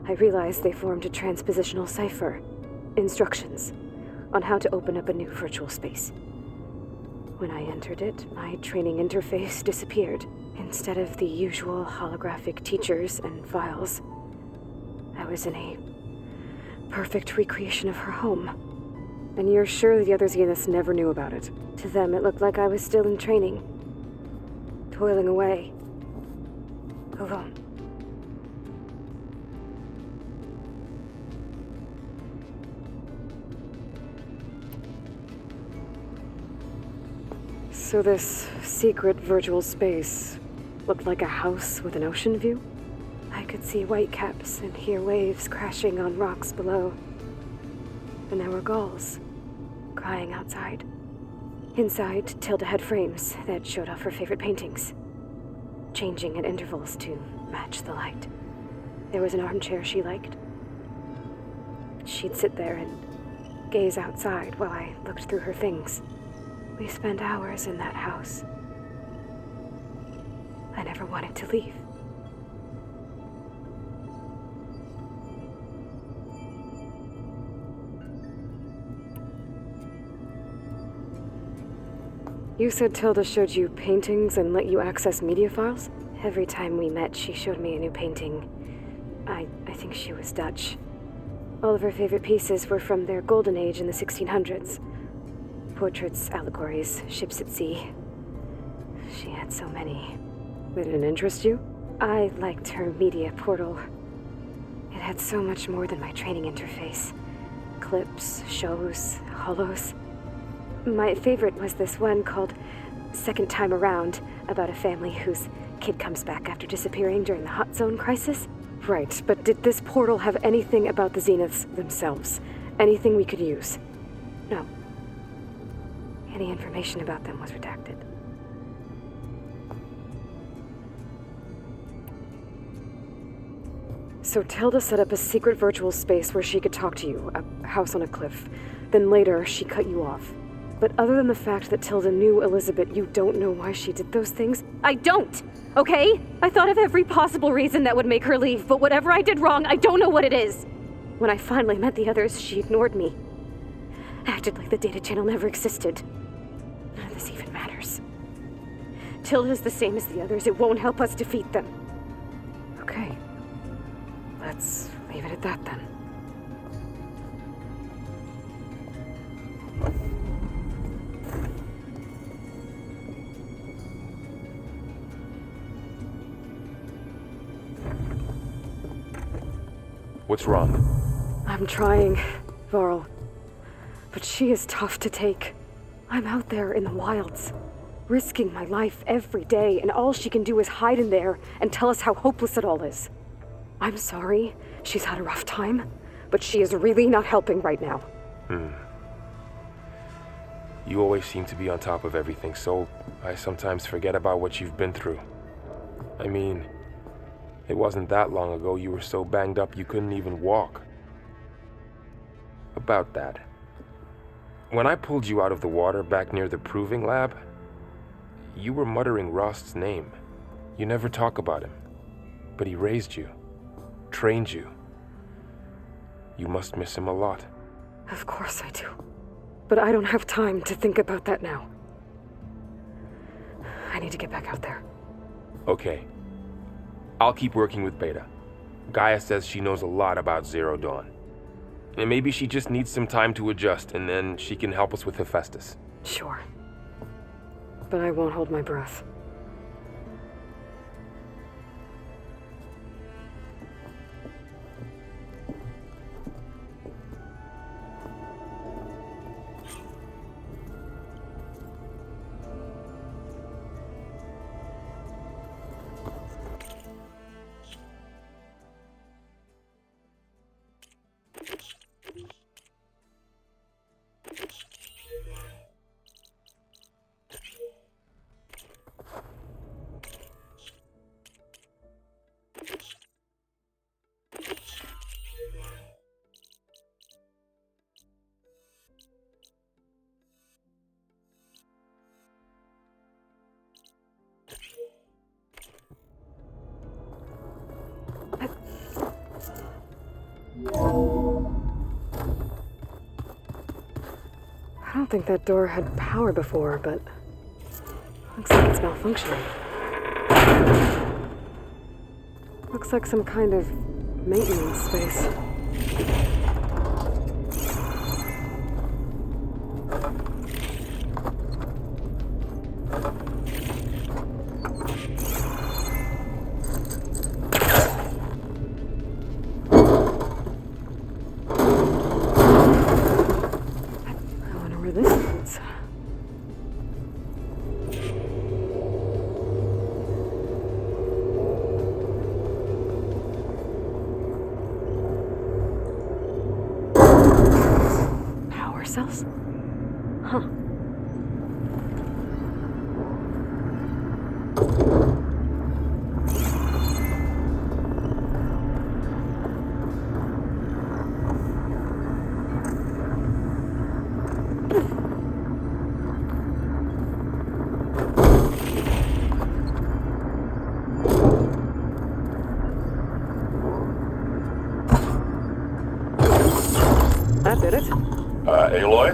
I realized they formed a transpositional cipher, instructions, on how to open up a new virtual space. When I entered it, my training interface disappeared. Instead of the usual holographic teachers and files, I was in a perfect recreation of her home. And you're sure the other Zeniths never knew about it? To them, it looked like I was still in training, toiling away, alone. So this secret virtual space looked like a house with an ocean view? I could see whitecaps and hear waves crashing on rocks below. And there were gulls crying outside. Inside, Tilda had frames that showed off her favorite paintings, changing at intervals to match the light. There was an armchair she liked. She'd sit there and gaze outside while I looked through her things. We spent hours in that house. I never wanted to leave. You said Tilda showed you paintings and let you access media files? Every time we met, she showed me a new painting. I think she was Dutch. All of her favorite pieces were from their golden age in the 1600s. Portraits, allegories, ships at sea. She had so many. They didn't interest you? I liked her media portal. It had so much more than my training interface. Clips, shows, holos. My favorite was this one called Second Time Around, about a family whose kid comes back after disappearing during the Hot Zone crisis. Right, but did this portal have anything about the Zeniths themselves? Anything we could use? No. Any information about them was redacted. So Tilda set up a secret virtual space where she could talk to you, a house on a cliff. Then later, she cut you off. But other than the fact that Tilda knew Elizabeth, you don't know why she did those things? I don't! Okay? I thought of every possible reason that would make her leave, but whatever I did wrong, I don't know what it is. When I finally met the others, she ignored me. Acted like the data channel never existed. None of this even matters. Tilda's the same as the others. It won't help us defeat them. Okay. Let's leave it at that then. What's wrong? I'm trying, Varl. But she is tough to take. I'm out there in the wilds, risking my life every day, and all she can do is hide in there and tell us how hopeless it all is. I'm sorry, she's had a rough time, but she is really not helping right now. You always seem to be on top of everything, so I sometimes forget about what you've been through. I mean, it wasn't that long ago you were so banged up you couldn't even walk. About that. When I pulled you out of the water back near the proving lab, you were muttering Rost's name. You never talk about him. But he raised you, trained you. You must miss him a lot. Of course I do. But I don't have time to think about that now. I need to get back out there. Okay. I'll keep working with Beta. Gaia says she knows a lot about Zero Dawn. And maybe she just needs some time to adjust, and then she can help us with Hephaestus. Sure. But I won't hold my breath. I don't think that door had power before, but looks like it's malfunctioning. Looks like some kind of maintenance space. Cells? Huh. That did it. Aloy?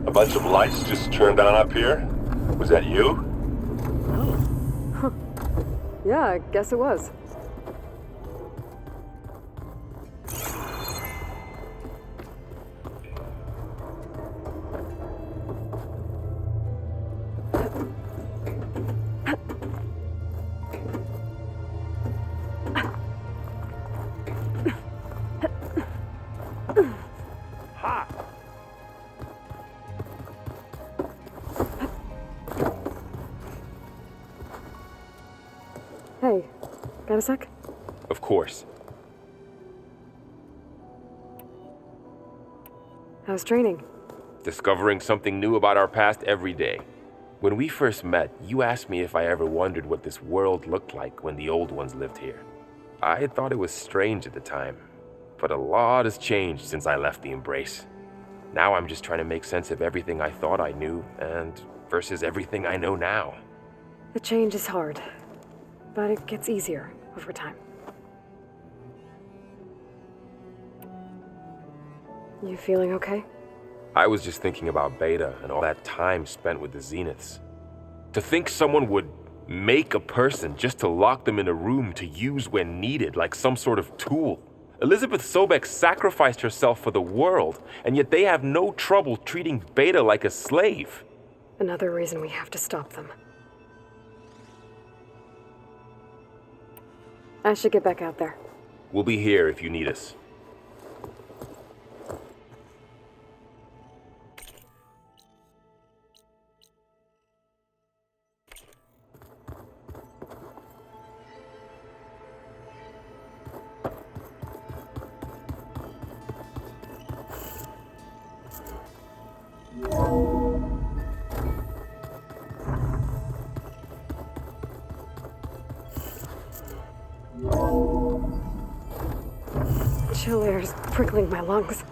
A bunch of lights just turned on up here? Was that you? Oh. Huh. Yeah, I guess it was. Hey, got a sec? Of course. How's training? Discovering something new about our past every day. When we first met, you asked me if I ever wondered what this world looked like when the old ones lived here. I had thought it was strange at the time, but a lot has changed since I left the Embrace. Now I'm just trying to make sense of everything I thought I knew and versus everything I know now. The change is hard, but it gets easier over time. You feeling okay? I was just thinking about Beta and all that time spent with the Zeniths. To think someone would make a person just to lock them in a room to use when needed, like some sort of tool. Elizabeth Sobek sacrificed herself for the world, and yet they have no trouble treating Beta like a slave. Another reason we have to stop them. I should get back out there. We'll be here if you need us. chill air's prickling my lungs.